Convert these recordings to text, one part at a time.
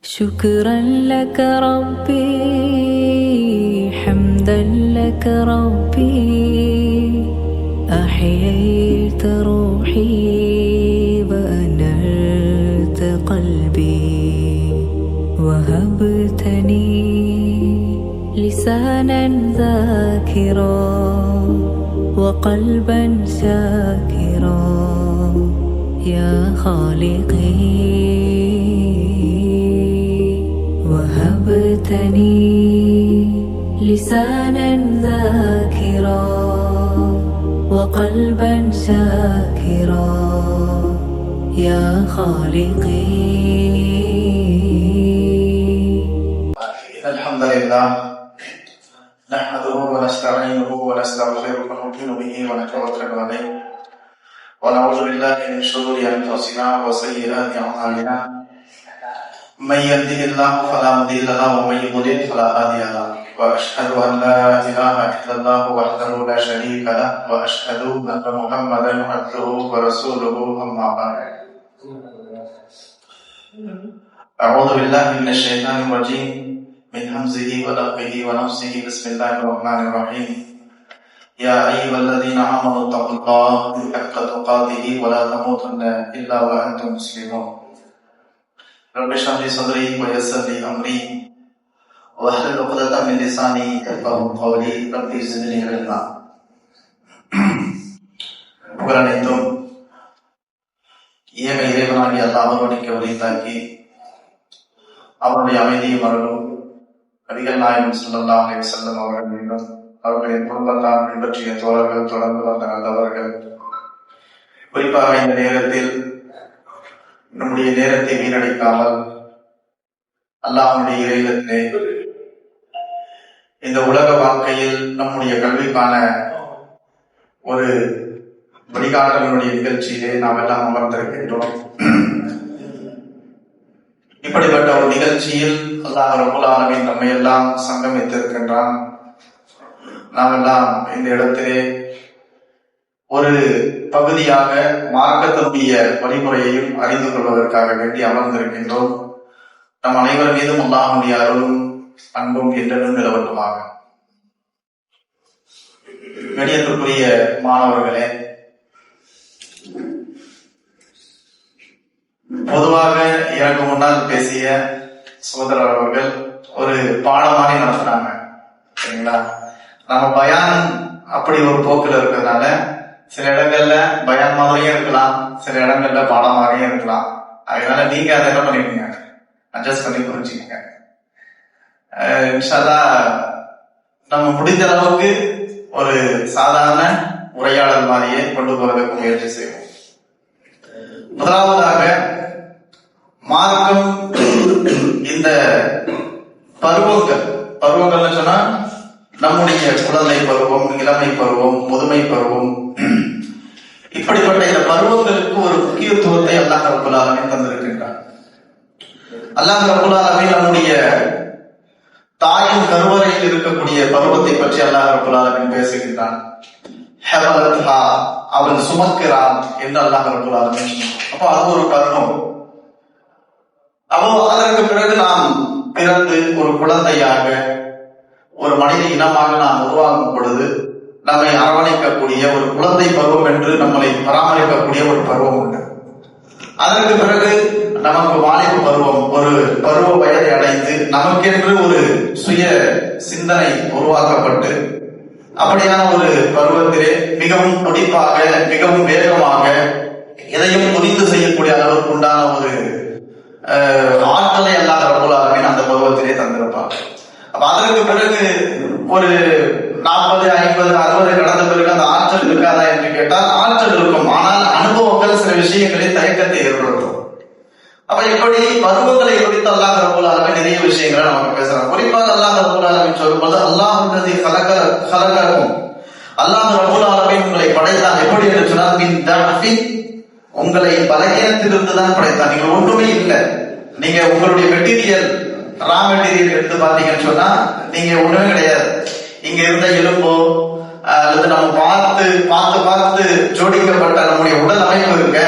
شكرا لك ربي حمدا لك ربي أحييت روحي وأنرت قلبي وهبتني لسانا ذاكرا وقلبا شاكرا يا خالقي وهبتني لسانا ذاكرا وقلبا شاكرا يا خالقي. الحمد لله نحمده ونستعينه ونستغفره ونؤمن به ونتوكل عليه ونعوذ بالله من شرور انفسنا وسيئات اعمالنا من يهده الله فلا مضل له ومن يضلل فلا هادي له واشهد ان لا اله الا الله وحده لا شريك له واشهد ان محمدا عبده ورسوله اما بعد اعوذ بالله من الشيطان الرجيم من همزه ونفخه ونفسه بسم الله الرحمن الرحيم يا أيها الذين آمنوا اتقوا الله حق تقاته ولا تموتن إلا وأنتم مسلمون رب اشرح لي صدري ويسر لي أمري واحلل عقدة من لساني يفقهوا قولي رب زدني علما. புகழனைத்தும் ஏக இறைவனாகிய அல்லாஹ் ஒருவனுக்கு உரித்தாக்கி அவருடைய அமைதியும் அருளும் நபிகள் நாயகம் ஸல்லல்லாஹு அலைஹி வஸல்லம் அவர்கள் மீதும் அவர்களின் குடும்பத்தார் பின்பற்றிய தோழர்கள் தொடர்ந்து வந்த நல்லவர்கள் குறிப்பாக இந்த நேரத்தில் நம்முடைய நேரத்தை வீணடிக்காமல் அல்லாஹ்வுடைய இறையிலே இந்த உலக வாழ்க்கையில் நம்முடைய கல்விக்கான ஒரு வழிகாட்டலுடைய நிகழ்ச்சியிலே நாம் எல்லாம் அமர்ந்திருக்கின்றோம். இப்படிப்பட்ட ஒரு நிகழ்ச்சியில் அல்லாஹ் ரப்பல் ஆலமீன் நம்மை எல்லாம் சங்கமித்திருக்கின்றான். நாம் எல்லாம் இந்த இடத்திலே ஒரு பகுதியாக மார்க்கத்தினுடைய வழிமுறையையும் அறிந்து கொள்வதற்காக வேண்டி அமர்ந்திருக்கின்றோம். நம் அனைவர் மீதும் அல்லாஹ்வுடைய அருளும் அன்பும் என்றென்றும் நிலவட்டுமாக. கண்ணியத்திற்குரிய மாணவர்களே, பொதுவாக எனக்கு முன்னால் பேசிய சகோதரர் அவர்கள் ஒரு பாடமானி நடத்துறாங்க. சரிங்களா? நம்ம பயான் அப்படி ஒரு போக்குல இருக்கிறதுனால சில இடங்கள்ல பயான் மாதிரியும் இருக்கலாம், சில இடங்கள்ல பாடம் மாதிரியும் இருக்கலாம். அதனால நீங்க அதை என்ன பண்ணிக்கோங்க, அட்ஜஸ்ட் பண்ணி புரிஞ்சுக்கங்க. இன்ஷா அல்லாஹ் நம்ம முடிந்த அளவுக்கு ஒரு சாதாரண உரையாடல் மாதிரியே கொண்டு போறதுக்கு முயற்சி செய்வோம். முதலாவதாக மார்க்கம் இந்த பருவங்கள்னு சொன்னா நம்முடைய குழந்தை பருவம், இளமை பருவம், முதுமை பருவம், இப்படிப்பட்ட இந்த பருவங்களுக்கு ஒரு முக்கியத்துவத்தை அல்லாஹ் ரப்பல் ஆலமீன் தந்திருக்கின்றார். அல்லாஹ் ரப்பல் ஆலமீன் நம்முடைய தாயின் கருவறையில் இருக்கக்கூடிய பருவத்தை பற்றி அல்லாஹ் ரப்பல் ஆலமீன் பேசுகின்றான். அவன் சுமக்கிறான் என்று அல்லாஹ் ரப்பல் ஆலமீன் சொன்னான். அப்ப அது ஒரு பருவம். அதற்கு பிறகு நாம் பிறந்து ஒரு குழந்தையாக ஒரு மனித இனமாக நாம் உருவாகும் பொழுது நம்மை அரவணைக்கக்கூடிய ஒரு குழந்தை பருவம் என்று நம்மளை பராமரிக்கக்கூடிய ஒரு பருவம் உண்டு. அதற்கு பிறகு நமக்கு வாலிப பருவம், ஒரு பருவ வயதை அடைந்து நமக்கென்று ஒரு சுய சிந்தனை உருவாக்கப்பட்டு அப்படியான ஒரு பருவத்திலே மிகவும் துடிப்பாக, மிகவும் வேகமாக எதையும் துணிந்து செய்யக்கூடிய அளவுக்கு உண்டான ஒரு ஆட்களை அல்லாஹ் ரப்பல் ஆலமீன் அந்த பருவத்திலே தந்திருப்பாங்க. அதற்கு பிறகு ஒரு 40, 50, 60 கடந்த பிறகு அந்த ஆற்றல் இருக்காதா என்று கேட்டால் ஆற்றல் இருக்கும். ஆனால் அனுபவங்கள் சில விஷயங்களில் தயக்கத்தை ஏற்படுத்தும். அப்ப இப்படி பருவங்களை குறித்து அல்லாஹ் ரப்பல் ஆலமீன் நிறைய விஷயங்களை நமக்கு பேசுறாங்க. குறிப்பாக அல்லாஹ் ரப்பல் ஆலமீன் சொல்லும்போது அல்லாஹ்வுல்லதி கலகலகும், அல்லாஹ் ரப்பல் ஆலமீன் உங்களை படைத்தான். எப்படி என்று சொன்னால் மின் தஅஃபின், உங்களை பலகீனத்திலிருந்து தான் படைத்தான். நீங்கள் ஒன்றுமே இல்லை. நீங்க உங்களுடைய மெட்டீரியல், ரா மெட்டீரியல் எடுத்து பாத்தீங்கன்னு சொன்னா நீங்க ஒண்ணுமே கிடையாது. இங்க இருந்த எலும்போ அல்லது நம்ம பார்த்து பார்த்து பார்த்து ஜோடிக்கப்பட்ட நம்முடைய உடல் அமைப்பு இருக்க,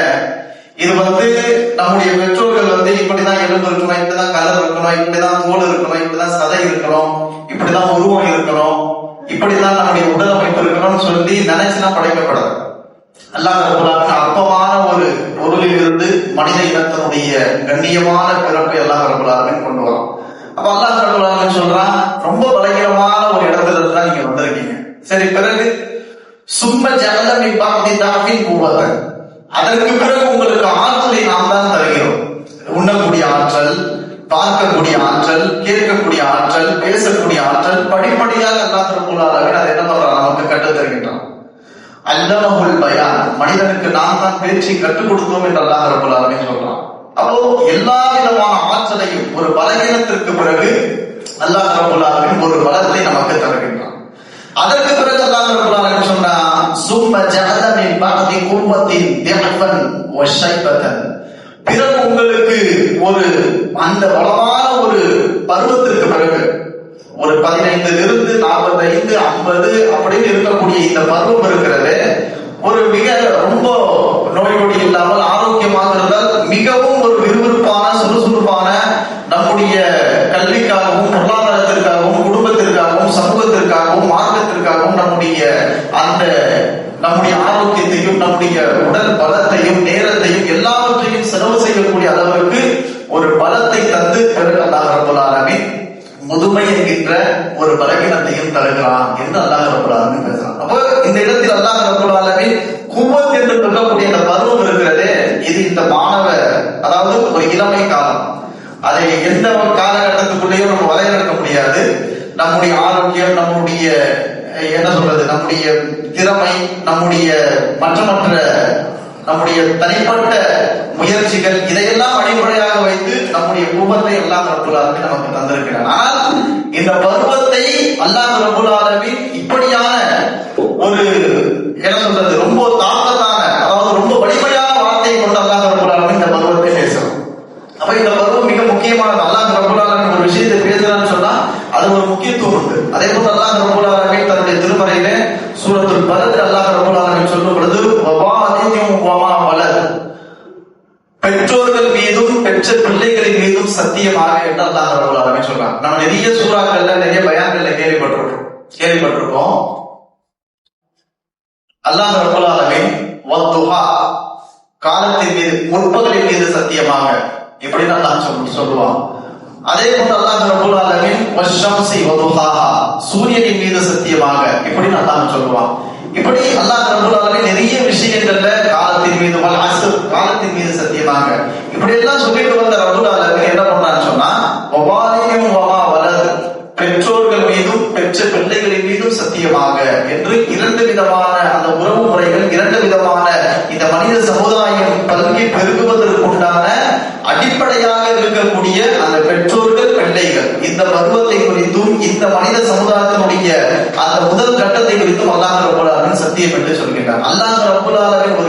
இது நம்முடைய பெற்றோர்கள் இப்படிதான் எலும்பு இருக்கணும், இப்படிதான் கலர் இருக்கணும், இப்படிதான் தோல் இருக்கணும், இப்படிதான் சதை இருக்கணும், இப்படிதான் உருவம் இருக்கணும், இப்படிதான் நம்முடைய உடல் அமைப்பு இருக்கணும்னு சொல்லி நினைச்சுதான் படைக்கப்படாது. அல்லாஹ் ரப்பல் ஆலமீன் அற்பமான ஒரு பொருளில் இருந்து மனித இனத்தினுடைய கண்ணியமான பிறப்பை அல்லாஹ் ரப்பல் ஆலமீன் கொண்டு வரும். அப்ப அல்லாஹ் ரப்பல் ஆலமீன் சொல்றான், ரொம்ப பலகீனமான ஒரு இடத்துல இருந்து தான் நீங்க வந்திருக்கீங்க. சரி, பிறகு சும்ம ஜஅல மின் பஅதி தஅஃபின் குவத்தன், அதற்கு பிறகு உங்களுக்கு ஆற்றலை நாம் தான் தருகிறோம். உண்ணக்கூடிய ஆற்றல், பார்க்கக்கூடிய ஆற்றல், கேட்கக்கூடிய ஆற்றல், பேசக்கூடிய ஆற்றல், படிப்படியாக அல்லாஹ் ரப்பல் ஆலமீன் அதை என்ன பண்றான், நமக்கு கற்றுத் தருகின்றான். அல்லமஹுல் பயான், மனிதனுக்கு நாம் தான் பேச்சை கற்றுக் கொடுத்தோம் என்று அல்லாஹ் ரப்பல் ஆலமீன் சொல்றான். அப்போ எல்லா விதமான ஆற்றலையும் ஒரு பலகீனத்திற்கு பிறகு அல்லாஹ் ரப்பல் ஆலமீன் ஒரு பலத்தை நமக்கு தருகின்றான். அதற்கு பிறகு அல்லாஹ் ரப்பல் ஆலமீன் சொன்னான், சும்ம ஜஅல மின் பஅதி குவத்தின் திஅஃபன் வ ஷைபத்தன், பிறகு உங்களுக்கு ஒரு அந்த பலமான ஒரு பருவத்திற்கு பிறகு ஒரு 15 45 50 அப்படின்னு இருக்கக்கூடிய இந்த பருவம் இருக்கிறது, ஒரு மிக ரொம்ப நோய் நொடி இல்லாமல் ஆரோக்கியமாக இருந்தால் மிகவும் ஒரு விறுவிறுப்பான சுறுசுறுப்பான நம்முடைய கல்விக்காகவும் பொருளாதாரத்திற்காகவும் குடும்பத்திற்காகவும் சமூகத்திற்காகவும் மார்க்கத்திற்காகவும் நம்முடைய ஆரோக்கியத்தையும் நம்முடைய உடல் பலத்தையும் நேரத்தையும் எல்லாவற்றையும் செலவு செய்யக்கூடிய அளவிற்கு ஒரு பலத்தை தந்து பிறகு அல்லாஹ் ரப்பல் ஆலமீன் முதுமை என்கின்ற ஒரு பலகீனத்தையும் தருகிறான் என்று அல்லாஹ் ரப்பல் ஆலமீன் பேசுறான். அப்போ இந்த இடத்தில் அல்லாஹ் ரப்பல் ஆலமீன் குவத் என்று சொல்லக்கூடிய அந்த பருவம் இருக்கிறதே, இது இந்த மாணவ, அதாவது ஒரு இளமை காலம். அதை எந்த காலகட்டத்துக்குள்ளேயும் நம்ம வரையறுக்க முடியாது. நம்முடைய ஆரோக்கியம், நம்முடைய என்ன சொல்றது, நம்முடைய திறமை, நம்முடைய மற்ற நம்முடைய தனிப்பட்ட முயற்சிகள், இதையெல்லாம் அடிப்படையாக வைத்து நம்முடைய குவத்தை அல்லாஹ் ரப்பல் ஆலமீன் நமக்கு தந்திருக்கிறார். ஆனால் இந்த பருவத்தை அல்லாஹ் ரப்பல் ஆலமீன் இப்படியான ஒரு என்ன சொல்றது, ரொம்ப தாக்கத்தான, அதாவது ரொம்ப வலிமையான வார்த்தையை கொண்டு அல்லாஹ் ரப்பல் ஆலமீன் இந்த பருவத்தை பேசுறோம். அப்ப இந்த பருவம் மிக முக்கியமானது. அல்லாஹ் ரப்பல் ஆலமீன் ஒரு விஷயத்தை பேசுறான்னு சொன்னா அது ஒரு முக்கியத்துவம் உண்டு. அதே போல அல்லாஹ் ரப்பல் ஆலமீன் தன்னுடைய திருமறையிலே சூரத்துல் பலத் அல்லாஹ் ரப்பல் ஆலமீன் சொல்லும் பொழுது பெற்றோர்கள் மீதும் பெற்ற பிள்ளைகளின் மீதும் சத்தியமாக என்று அல்லாஹ் ரப்பல் ஆலமீன் சொல்றாங்க. நம்ம நிறைய சூறாக்கள்ல நிறைய பயான்கள்ல கேள்விப்பட்டிருக்கோம். அல்லாஹ் ரப்பல் ஆலமீன் வத்துஹா, காலத்தின் மீது, முற்பகலின் மீது சத்தியமாக இப்படின்னு அல்லாஹ் சொல்லுவான். அதே போன்று அல்லாஹ் ரப்பல் ஆலமீன் வஷ்ஷம்ஸி வதுஹாஹா, சூரியனின் மீது சத்தியமாக இப்படின்னு அல்லாஹ் சொல்லுவான். இப்படி அல்லாஹ் ரப்பல் ஆலமீன் நிறைய விஷயங்கள்ல காலத்தின் மீது, வல் அஸ்ர், காலத்தின் மீது சத்தியமாக இப்படி எல்லாம் சொல்லிட்டு வந்த ரப்பல் ஆலமீன் என்ன பண்றான்னு சொன்னா, வவாலியும் வமா வலத், பெற்றோர்கள் மீதும் பெற்ற பிள்ளைகளின் மீதும் சத்தியமாக என்று 2 விதமான அந்த உறவு முறைகள், 2 விதமான இந்த மனித சமுதாயம் பல்கி பெருகுவதற்குண்டான அடிப்படையாக இருக்கக்கூடிய அந்த பெற்றோர்கள் பிள்ளைகள், இந்த பருவத்தை குறித்தும் இந்த மனித சமுதாயத்தினுடைய அந்த முதல் கட்டத்தை குறித்தும் அல்லாஹ் ரப்பல் ஆலமீன் சத்தியம் என்று சொல்கிறார். அல்லாஹ் ரப்பல் ஆலமீன்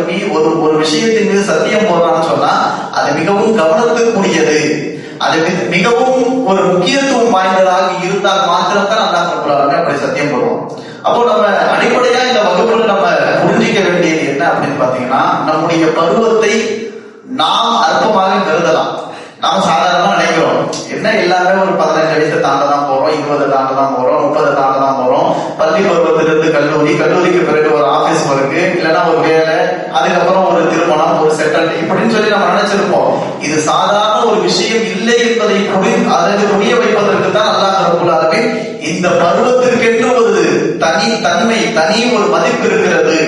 ஒரு விஷயத்தின் மீது சத்தியம் போடுறான்னு சொன்னா அது மிகவும் கவனத்திற்குரியது, அது மிகவும் ஒரு முக்கியத்துவம் வாய்ந்ததாக இருந்தால் மாத்திரம்தான் அல்லாஹ் ரப்பல் ஆலமீன் அப்படி சத்தியம் போடுவோம். அப்போ நம்ம அடிப்படையா இந்த வகுப்புல நம்ம புரிஞ்சிக்க வேண்டியது என்ன அப்படின்னு பாத்தீங்கன்னா, நம்முடைய பருவத்தை நாம் அற்பமாக கருதலாம். நாம சாதாரணமா நினைக்கிறோம், என்ன எல்லாமே ஒரு 15 வயசை தாண்டதான் போறோம், 20 தாண்டதான் போறோம், 30 தாண்டதான் போறோம், பள்ளி பருவத்திலிருந்து கல்லூரிக்கு பிறகு ஒரு ஆபீஸ் ஒர்க்கு, இல்லைன்னா ஒரு வேலை, அதுக்கப்புறம் ஒரு திருமணம், ஒரு செட்டில், இப்படின்னு சொல்லி நம்ம நினைச்சிருப்போம். இது சாதாரண ஒரு விஷயம் இல்லை என்பதை அதற்கு புரிய வைப்பதற்கு தான் அல்லாஹ் ரப்பல் ஆலமீன் இந்த பருவத்திற்கென்று ஒரு தனி தன்மை, தனி ஒரு மதிப்பு இருக்கிறது.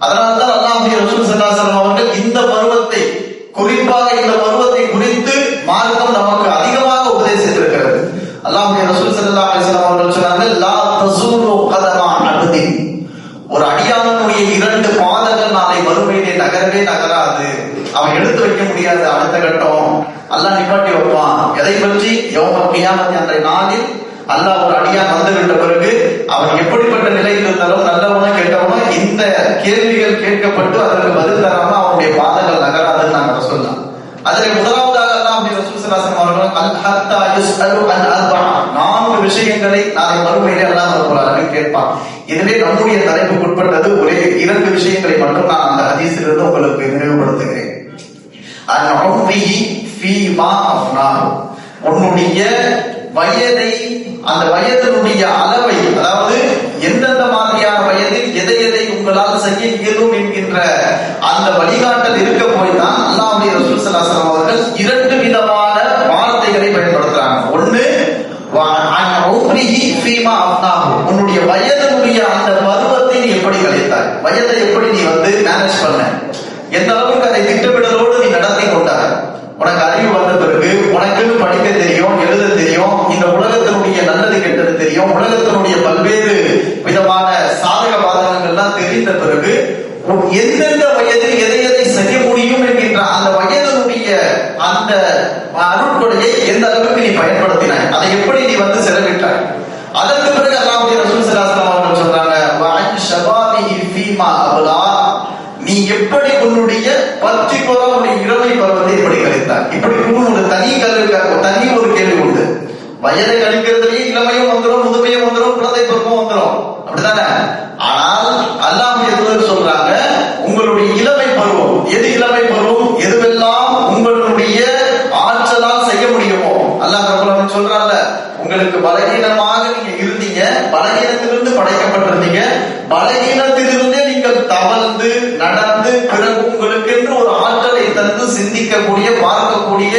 அதனால்தான் அல்லாஹ்வுடைய ரசூல் ஸல்லல்லாஹு அலைஹி வஸல்லம் அவர்கள் இந்த பருவத்தை, குறிப்பாக இந்த பருவத்தை குறித்து மார்க்கம் நமக்கு அதிகமாக உபதேசித்திருக்கிறது. அல்லாஹ்வுடைய ரசூல் ஸல்லல்லாஹு அலைஹி வஸல்லம் அவர்கள் சொன்னார்கள், லா தஸூலு கதமா அப்தின், ஒரு அடியானுடைய 2 பாதங்கள் நாளை மறுமையிலே நகராது, அவன் எடுத்து வைக்க முடியாது. அடுத்த கட்டம் அல்லாஹ் நிப்பாட்டி வைப்பான். எதை பற்றி? யௌமல் கியாமத் என்ற நாளில் அல்லாஹ் ஒரு அடியான் வந்துவிட்ட பிறகு அவன் எப்படிப்பட்ட நிலையில் இருந்தாலும், நல்லவனோ கெட்டவனோ, இந்த கேள்விகள் கேட்கப்பட்டு அதற்கு பதில் தராம அவனுடைய பாதங்கள் நகராதுன்னு நாங்க சொல்லலாம். அதில் முதலாவதாக அல்லாஹ்வுடைய ரசூல் ஸல்லல்லாஹு அலைஹி வஸல்லம் அவர்கள் அல் ஹத்தா யுஸ்அலு அன் அர்பா, 4 விஷயங்களை நாளை மறுமையிலே அல்லாஹ் ரப்பல் ஆலமீன் கேட்பான். இதுவே நம்முடைய தலைப்புக்கு உட்பட்டது ஒரே 2 விஷயங்களை மட்டும் நான் அந்த ஹதீஸிலிருந்து உங்களுக்கு நினைவுபடுத்துகிறேன். உன்னுடைய வயதை, அந்த வயதினுடைய அளவை, அதாவது எந்தெந்த மாதிரியான வயதில் எதை எதை உங்களால் செய்ய இயலும் என்கின்ற அந்த வழிகாட்டல் இருக்க போய் தான் அல்லாஹ்வுடைய ரசூல் ஸல்லல்லாஹு அலைஹி வஸல்லம் அவர்கள் இரண்டு விதமான வார்த்தைகளை பயன்படுத்துறாங்க. ஒண்ணு உன்னுடைய வயதினுடைய அந்த பருவத்தை நீ எப்படி கழித்தாய், வயதை எப்படி நீ மேனேஜ் பண்ண, எந்த அளவுக்கு அதை திட்டமிடலோடு நீ நடத்தி கொண்டாய். உனக்கு அறிவு வந்த பிறகு உனக்குன்னு படிக்க தெரியும், எழுத தெரியும், இந்த உலகத்தினுடைய நல்லது கெட்டது தெரியும், உலகத்தினுடைய பல்வேறு விதமான சாதக பாதகங்கள்லாம் தெரிந்த பிறகு எந்தெந்த வயதில் எதை எதை செய்ய முடியும் என்கின்ற அந்த வயதினுடைய அந்த அருட்கொடையை எந்த அளவுக்கு நீ பயன்படுத்தினாய், அதை எப்படி நீ செலவிட்டாய். அதற்கு பிறகு அல்லாஹ்வுடைய ரசூல் ஸல்லல்லாஹு அலைஹி வஸல்லம் அவர்கள் சொல்றாங்க, நீ எப்படி உன்னுடைய பர்டிகுலர் இளமை பருவத்தை எப்படி கழித்தாய். இப்படி ஒரு தனி ஒரு கேள்வி உண்டு. வயதை கழிக்கிறதுலயே இளமையும் வந்துடும், முதுமையும் வந்துடும், குழந்தை பருவம் வந்துடும், அப்படித்தானே? ஆனால் அல்லாஹ்வுடைய தூதர் சொல்றாங்க, உங்களுடைய இளமை பருவம், எது இளமை பருவம், எதுவெல்லாம் உங்களுடைய ஆற்றலால் செய்ய முடியுமோ. அல்லாஹ் ரப்பல் ஆலமீன் சொல்றான்ல, உங்களுக்கு பலகீனமாக நீங்க இருந்தீங்க, பலகீனத்திலிருந்து படைக்கப்பட்டிருந்தீங்க, பலகீனத்திலிருந்தே நீங்கள் தவழ்ந்து நடந்து பிறகு உங்களுக்கு என்று ஒரு ஆற்றலை தந்து சிந்திக்கக்கூடிய, பார்க்கக்கூடிய,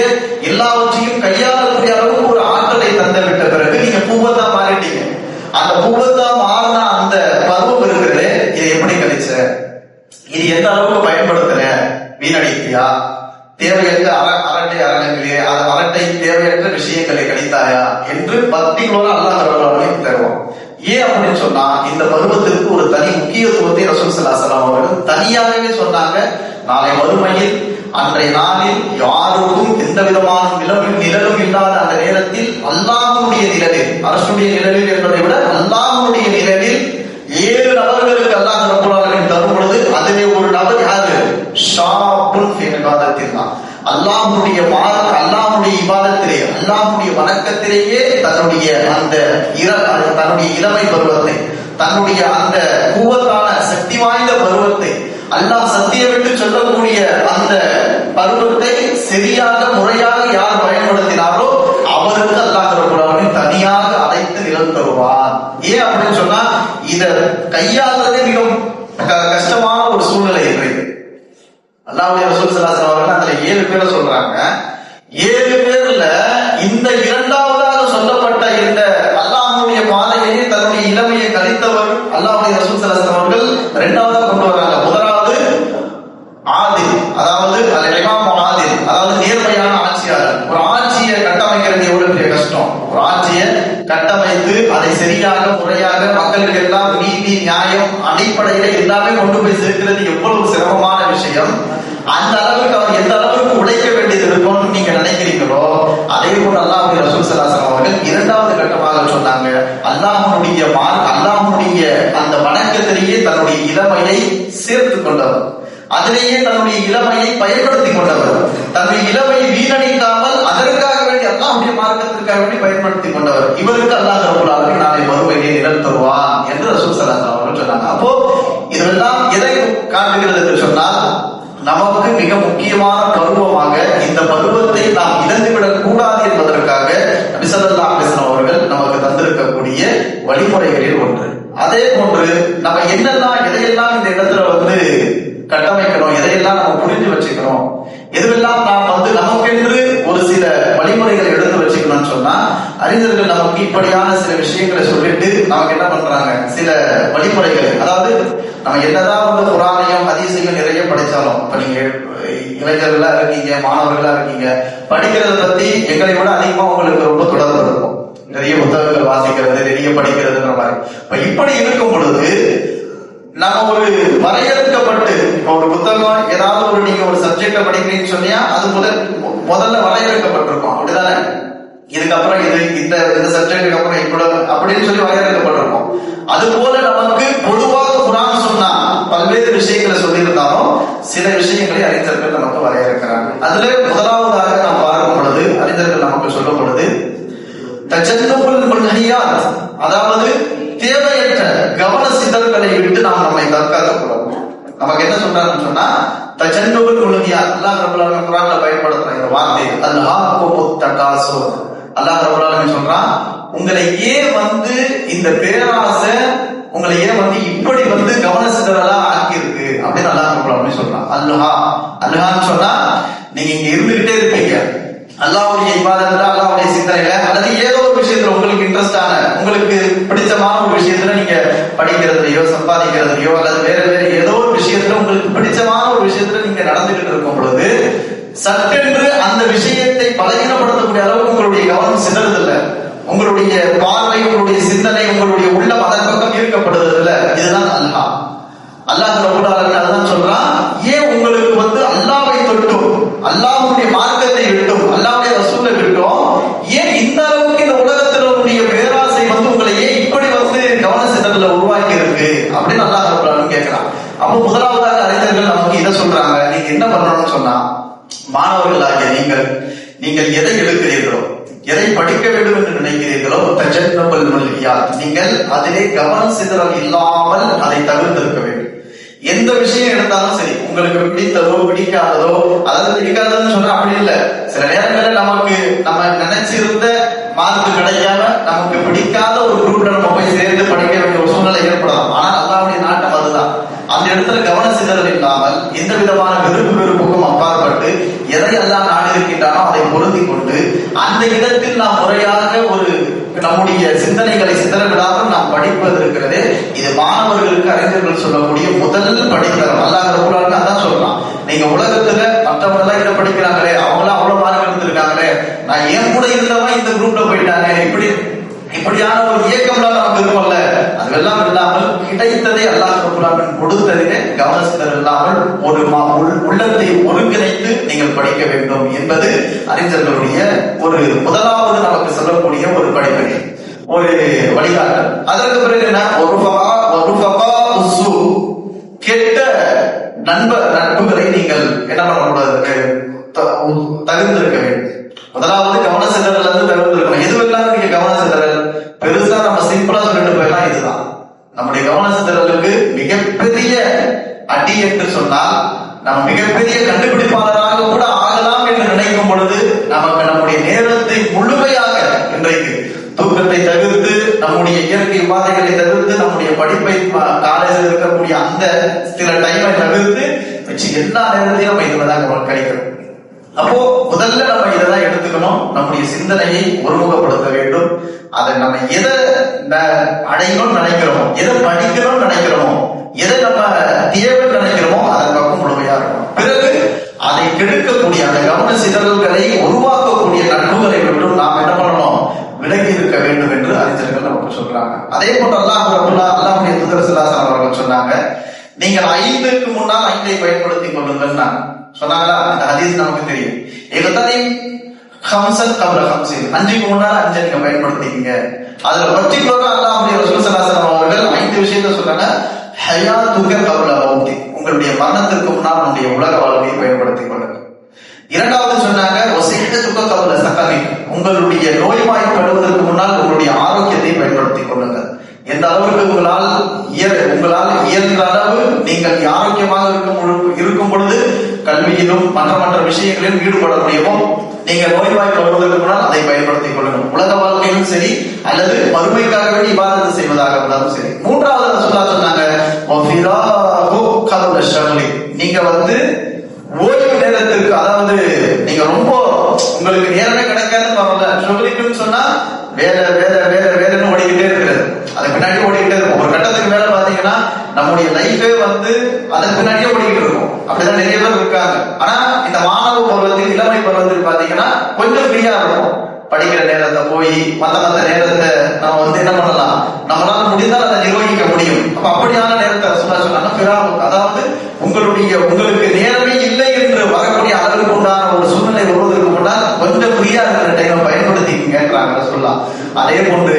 எல்லாவற்றையும் கையாளக்கூடிய அளவுக்கு ஒரு ஆற்றலை தந்து விட்ட பிறகு நீங்க பூவத்தா மாறிட்டீங்க. அந்த பூவத்தா மாறின அந்த பருவம் இருக்கிறது, இதை எப்படி கழிச்ச, இது எந்த அளவுக்கு பயன்படுத்துற, வீணடித்தியா, தேவையற்ற அரட்டை அரங்கங்களே, அரட்டை தேவையற்ற விஷயங்களை கழித்தாயா என்று பர்டிகுலரா அல்லாஹ் தருவோம். ஏன் அப்படின்னு சொன்னா, இந்த பருவத்திற்கு ஒரு தனி முக்கியத்துவத்தை ரசூல் ஸல்லல்லாஹு அலைஹி வஸல்லம் அவர்கள் தனியாகவே சொன்னாங்க. நாளை மறுமையில் அன்றைய நாளில் யாருக்கும் எந்த விதமான நிழலும் இல்லாத அந்த நேரத்தில் அல்லாஹ்வுடைய நிழலில், அரசுடைய நிழலில் என்பதை விட அல்லாஹ்வுடைய நிழலில் 7 நபர்களுக்கு அல்லாஹ் ரப்பல் ஆலமீன் தரும் பொழுது அதிலே ஒரு நபர் யாரு? ஷாபுன் ஃபீ இபாதத்தில்லாஹ். அல்லாஹ்வுடைய அல்லாஹ்வுடைய இபாதத்திலே, அல்லாஹ்வுடைய வணக்கத்திலேயே தன்னுடைய இளமை பருவத்தை, தன்னுடைய அந்த கூவத்தான சக்தி வாய்ந்த பருவத்தை, அல்லாஹ் சத்தியமிட்டு சொல்லக்கூடிய அந்த பருவத்தை சரியாக முறையாக யார் பயன்படுத்தினாரோ அவருக்கு அல்லாஹ் ரப்பல் ஆலமீன் தனியாக அழைத்து நிழல் தருவார். ஏன் அப்படின்னு சொன்னா, இத கையாளுறதே மிகவும் கஷ்டமான ஒரு சூழ்நிலை இருக்கு. அல்லாஹ்வுடைய ரசூல் ஸல்லல்லாஹு அலைஹி வஸல்லம் அதுல 7 பேரை சொல்றாங்க. 7 பேர்ல இந்த இரண்டாவதாக சொல்லப்பட்ட இந்த அல்லாஹ்வுடைய பாதையை தன்னுடைய இளமையை கழித்தவர் அல்லாஹ்வுடைய ரசூல் ஸல்லல்லாஹு அலைஹி வஸல்லம் அவர்கள் இரண்டாவதாக கொண்டு வராங்க. முதலாவது ஆதில், அதாவது இமாம் ஆதில், அதாவது நேர்மையான ஆட்சியாளர். ஒரு ஆட்சியை கட்டமைக்கிறது எவ்வளவு பெரிய கஷ்டம். ஒரு ஆட்சியை கட்டமைத்து அதை சரியாக முறையாக மக்களுக்கு எல்லாம் நீதி நியாயம் அடிப்படையில எல்லாமே கொண்டு போய் சேர்க்கிறது எவ்வளவு சிரமமான விஷயம். அந்த அளவுக்கு அவர் எந்த அளவுக்கு உழைக்க வேண்டியது இருக்கும்னு நீங்க நினைக்கிறீங்களோ, அதே போல அல்லாஹ்வுடைய ரசூல் ஸல்லல்லாஹு அலைஹி வஸல்லம் அவர்கள் இரண்டாவது கட்டமாக சொன்னாங்க, அல்லாஹ்வுடைய அந்த வணக்கத்திலேயே தன்னுடைய இளமையை சேர்த்து கொண்டவர், அதிலேயே தன்னுடைய இளமையை பயன்படுத்திக் கொண்டவர், தன்னுடைய இளமையை வீணடிக்காமல் அதற்காக வேண்டி அல்லாஹ்வுடைய மார்க்கத்திற்காக வேண்டி பயன்படுத்திக் கொண்டவர். இவருக்கு அல்லாஹ் ரப்பல் ஆலமீன் நாளை மறுமையிலே நிழல் தருவான் என்று ரசூல் ஸல்லல்லாஹு அலைஹி வஸல்லம் சொன்னாங்க. அப்போ இதெல்லாம் எதை காட்டுகிறது என்று சொன்னால், நமக்கு மிக முக்கியமான பருவமாக இந்த பருவத்தை நாம் இழந்துவிடக் கூடாது என்பதற்காக நபி ஸல்லல்லாஹு அலைஹி வஸல்லம் அவர்கள் நமக்கு தந்திருக்கக்கூடிய வழிமுறைகளில் ஒன்று. அதே போன்று நம்ம எதையெல்லாம் இந்த இடத்துல கட்டமைக்கணும், எதையெல்லாம் நம்ம புரிஞ்சு வச்சுக்கணும், எதுவெல்லாம் நாம் நமக்கென்று ஒரு சில வழிமுறைகளை எடுத்து வச்சுக்கணும்னு சொன்னா, அறிஞர்கள் நமக்கு இப்படியான சில விஷயங்களை சொல்லிட்டு நமக்கு என்ன பண்றாங்க, சில வழிமுறைகள், அதாவது நம்ம என்னதான் குர்ஆனையும் ஹதீஸையும் நிறைய படிச்சாலும், இப்ப நீங்க இளைஞர்களா இருக்கீங்க, மாணவர்களா இருக்கீங்க, படிக்கிறத பத்தி எங்களை விட அதிகமா உங்களுக்கு ரொம்ப தொடர்பு இருக்கும். நிறைய புத்தகங்கள் வாசிக்கிறது, நிறைய படிக்கிறதுன்ற மாதிரி. இப்படி இருக்கும் பொழுது நம்ம ஒரு வரையறுக்கப்பட்டு, ஒரு புத்தகம் ஏதாவது நீங்க ஒரு சப்ஜெக்ட படிக்கிறீங்கன்னு சொன்னா அது முதல்ல வரையறுக்கப்பட்டிருக்கும், அப்படிதானே? இதுக்கப்புறம் இந்த சப்ஜெக்டுக்கு அப்புறம் இவ்வளவு அப்படின்னு சொல்லி வரையறுக்கப்பட்டிருக்கும். அது போல நமக்கு பொதுவாக குர்ஆன் சொன்னா பல்வேறு விஷயங்களை சொல்லியிருந்தாலும் சில விஷயங்களை அறிஞர்கள் நமக்கு வரையறுக்கிறாங்க. அதுல முதலாவதாக நாம் பார்க்கும் பொழுது அறிஞர்கள் நமக்கு சொல்லும் பொழுது தஜன்னுபுல் முன்ஹியாத், அதாவது தேவையற்ற கவன சிதறல்களை விட்டு நாம் நம்மை தற்காத்துக் கொள்ளணும். நமக்கு என்ன சொல்றாருன்னு சொன்னா, தஜன்னுபுல் முழுகியாத் அல்லாஹ் ரப்பல் ஆலமீன் குர்ஆன்ல பயன்படுத்துற இந்த வார்த்தை அல்ஹாகுமுத் தகாசுர். அல்லாஹ் ரப்பல் ஆலமீன் சொல்றான், உங்களை ஏன் இந்த பேராசை உங்களை ஏன் இப்படி கவன சிதறலா ஆக்கியிருக்கு அப்படின்னு அல்லாஹ் ரப்பல் ஆலமீன் சொல்றான். அல்ஹான்னு சொன்னா நீங்க இங்க இருந்துகிட்டே இருப்பீங்க, அல்லாஹ்வுடைய இபாதத்துல அல்லாஹ்வுடைய சிந்தனையில அல்லது ஏதோ ஒரு விஷயத்துல உங்களுக்கு இன்ட்ரெஸ்டான உங்களுக்கு பிடிச்சமான ஒரு விஷயத்துல நீங்க படிக்கிறதுலயோ சம்பாதிக்கிறதுலயோ அல்லது வேற வேற ஏதோ ஒரு விஷயத்துல உங்களுக்கு பிடிச்சமான ஒரு விஷயத்துல நீங்க நடந்துகிட்டு இருக்கும் பொழுது சட்டென்று அந்த விஷயத்தை பலகீனப்படுத்தக்கூடிய அளவுக்கு உங்களுடைய கவனம் சிதறதில்லை, உங்களுடைய பார்வை உங்களுடைய சிந்தனை உங்களுடைய உள்ளம் அதன் பக்கம் ஈர்க்கப்படுவதில்ல. இதுதான் அல்லாஹ் ரப்பல் ஆலமீன் அதான் சொல்றான், ஏன் உங்களுக்கு அல்லாஹ்வை தொட்டும் அல்லாஹ்வுடைய மார்க்கத்தை விட்டும் அல்லாஹ்வுடைய ரசூலை விட்டும் ஏன் இந்த அளவுக்கு இந்த உலகத்தினுடைய பேராசை உங்களை ஏன் இப்படி கவன சிதறல உருவாக்கி இருக்கு அப்படின்னு அல்லாஹ் ரப்பல் ஆலமீன் கேட்கிறான். அப்போ முதலாவதாக அறிஞர்கள் நமக்கு இதை சொல்றாங்க, நீங்க என்ன பண்ணணும்னு சொன்னா, மாணவர்களாகிய நீங்கள் எதை எடுக்கிறீர்களோ எதை படிக்க வேண்டும் என்று நினைக்கிறீர்களோ தஜன்னுபுல் முல்கியாத், நீங்கள் அதிலே கவன சிதறல் இல்லாமல் அதை தவிர்த்திருக்க வேண்டும். எந்த விஷயம் எடுத்தாலும் சரி, உங்களுக்கு பிடித்ததோ பிடிக்காததோ, அதாவது பிடிக்காததுன்னு சொன்னா அப்படி இல்லை, சில நேரங்களில் நம்ம நினைச்சிருந்த மார்க் கிடைக்காம நமக்கு பிடிக்காத ஒரு குரூப்ல நம்ம போய் சேர்ந்து படிக்க வேண்டிய ஒரு சூழ்நிலை ஏற்படலாம். ஆனா அல்லாஹ்வுடைய நாட்டம் அதுதான். அந்த இடத்துல கவன சிதறல் இல்லாமல் எந்த விதமான வெறுப்புக்கும் அப்பாற்பட்டு எதை எல்லாம் நாடு இருக்கின்றானோ அதை பொருந்தி கொண்டு அந்த இடத்தில் நாம் முறையாக ஒரு நம்முடைய சிந்தனைகளை சிதற விடாமல் நாம் படிப்பது இருக்கிறது. இது மாணவர்களுக்கு அறிஞர்கள் சொல்லக்கூடிய முதல் படித்தரம். அல்லாஹ் ரப்பல் ஆலமீன் அதான் சொல்றான், நீங்க உலகத்துல மற்றவங்க எல்லாம் இதை படிக்கிறாங்களே, அவங்களாம் அவ்வளவு மார்க் எடுத்திருக்காங்களே, நான் ஏன் கூட இருந்தவன் இந்த குரூப்ல போயிட்டாங்க, இப்படியான ஒரு இயக்கம்லாம் நமக்கு இருக்கும்ல, அதெல்லாம் இல்லாமல் கிடைத்ததை அல்லாஹ் ரப்பல் ஆலமீன் கொடுத்ததிலே கவன சிதறல் இல்லாமல் ஒரு உள்ளத்தை ஒருங்கிணைத்து நீங்கள் படிக்க வேண்டும் என்பது அறிஞர்களுடைய ஒரு முதலாவது நமக்கு சொல்லக்கூடிய ஒரு படிப்பனை, ஒரு வழிகாட்டல். அதற்கு பிறகு என்ன, கெட்ட நட்புகளை நீங்கள் என்ன பண்ணக்கூடாது, தவிர்த்திருக்க வேண்டும். முதலாவது கவன சிதறல் தவிர்த்திருக்கணும். எதுவெல்லாம் நீங்க கவன சிதறல் பெருசா நம்ம சிம்பிளா சொல்லிட்டு போயலாம், இதுதான் நம்முடைய கவன சிதறலுக்கு மிகப்பெரிய அடி என்று சொன்னால், நம்ம மிகப்பெரிய கண்டுபிடிப்பாளராக கூட ஆகலாம் என்று நினைக்கும் பொழுது நமக்கு நம்முடைய நேரத்தை முழுமையாக இன்றைக்கு தூக்கத்தை தவிர்த்து நம்முடைய இயற்கை உபாதைகளை தவிர்த்து நம்முடைய படிப்பை காலேஜில் இருக்கக்கூடிய அந்த சில டைமை தவிர்த்து வச்சு எல்லா நேரத்தையும் நம்ம இதுலதான் கிடைக்கணும். அப்போ முதல்ல நம்ம இதைதான் எடுத்துக்கணும், நம்முடைய சிந்தனையை ஒருமுகப்படுத்த வேண்டும். அதை நம்ம எதை அடையணும்னு நினைக்கிறோமோ, எதை படிக்கணும்னு நினைக்கிறோமோ, எதை நம்ம தேவைன்னு நினைக்கிறோமோ அதன் பக்கம் முழுமையா இருக்கணும். பிறகு அதை கெடுக்கக்கூடிய அந்த கவன சிதறல்களை உருவாக்கக்கூடிய நட்புகளை விட்டும் நாம் என்ன பண்ணணும், விலகி இருக்க வேண்டும் என்று அறிஞர்கள் நமக்கு சொல்றாங்க. அதே போன்று அல்லாஹ்வுடைய தூதர் ஸல்லல்லாஹு அலைஹி வஸல்லம் அவர்கள் சொன்னாங்க, நீங்கள் 5க்கு முன்னால் 5ஐ பயன்படுத்திக் கொள்ளுங்கள் சொன்னாங்களா? அந்த ஹதீஸ் நமக்கு தெரியும். ஹம்சன் கப்ல ஹம்சின், 5க்கு முன்னால் 5 நீங்க பயன்படுத்திக்கீங்க. அதுல பர்டிகுலரா அல்லாஹ்வுடைய ரசூல் ஸல்லல்லாஹு அலைஹி வஸல்லம் அவர்கள் 5 விஷயத்தை சொல்றாங்க. ஹயாத்துக கப்ல மௌதி, உங்களுடைய மரணத்திற்கு முன்னால் உங்களுடைய உலக வாழ்க்கையை பயன்படுத்திக் கொள்ளுங்கள். இரண்டாவது சொன்னாங்க, வஸிஹத்துக கப்ல ஸகமி, உங்களுடைய நோய்வாய்ப்படுவதற்கு முன்னால் உங்களுடைய ஆரோக்கியத்தை பயன்படுத்திக் கொள்ளுங்கள். எந்த அளவுக்கு உங்களால் இயன்ற அளவு நீங்கள் ஆரோக்கியமாக இருக்கும் பொழுது கல்வியிலும் மற்ற விஷயங்களிலும் ஈடுபட முடியுமோ, நீங்கள் நோய்வாய்ப்படுவதற்கு முன்னால் அதை பயன்படுத்திக் கொள்ளுங்கள். உலக வாழ்க்கையிலும் சரி அல்லது மறுமைக்காக வேண்டி இபாதத் செய்வதாக இருந்தாலும் சரி. மூன்றாவது ரசூலுல்லாஹ் சொன்னாங்க, நீங்க ஓய்வு நேரத்திற்கு, அதாவது நீங்க ரொம்ப உங்களுக்கு நேரமே கிடைக்காதுன்னு வரல, ஷுகலிக்குன்னு சொன்னா வேலைன்னு ஓடிக்கிட்டே இருக்கிறது, அது பின்னாடி ஓடிக்கிட்டே இருக்கும். ஒரு கட்டத்துக்கு மேல பாத்தீங்கன்னா நம்முடைய லைஃபே அதன் பின்னாடியே ஓடிக்கிட்டு இருக்கும். அப்படிதான் நிறைய பேர் இருக்காங்க. ஆனா இந்த மாணவ பருவத்தில் இளமை பருவத்தில் பாத்தீங்கன்னா கொஞ்சம் ஃப்ரீயா இருக்கும். படிக்கிற நேரத்தை போய் மத்த நேரத்தை நம்ம என்ன பண்ணலாம், நம்மளால முடிந்தால் அதை நிர்வகிக்க முடியும். அப்ப அப்படியான நேரத்தை சொன்னாங்க, அதாவது உங்களுக்கு நேரமே இல்லை என்று வரக்கூடிய அளவுக்கு உண்டான ஒரு சூழ்நிலை வருவதற்கு முன்னால் கொஞ்சம் ஃப்ரீயா இருக்கிற டைமை பயன்படுத்திக்கிறாங்க சொல்லலாம். அதே போன்று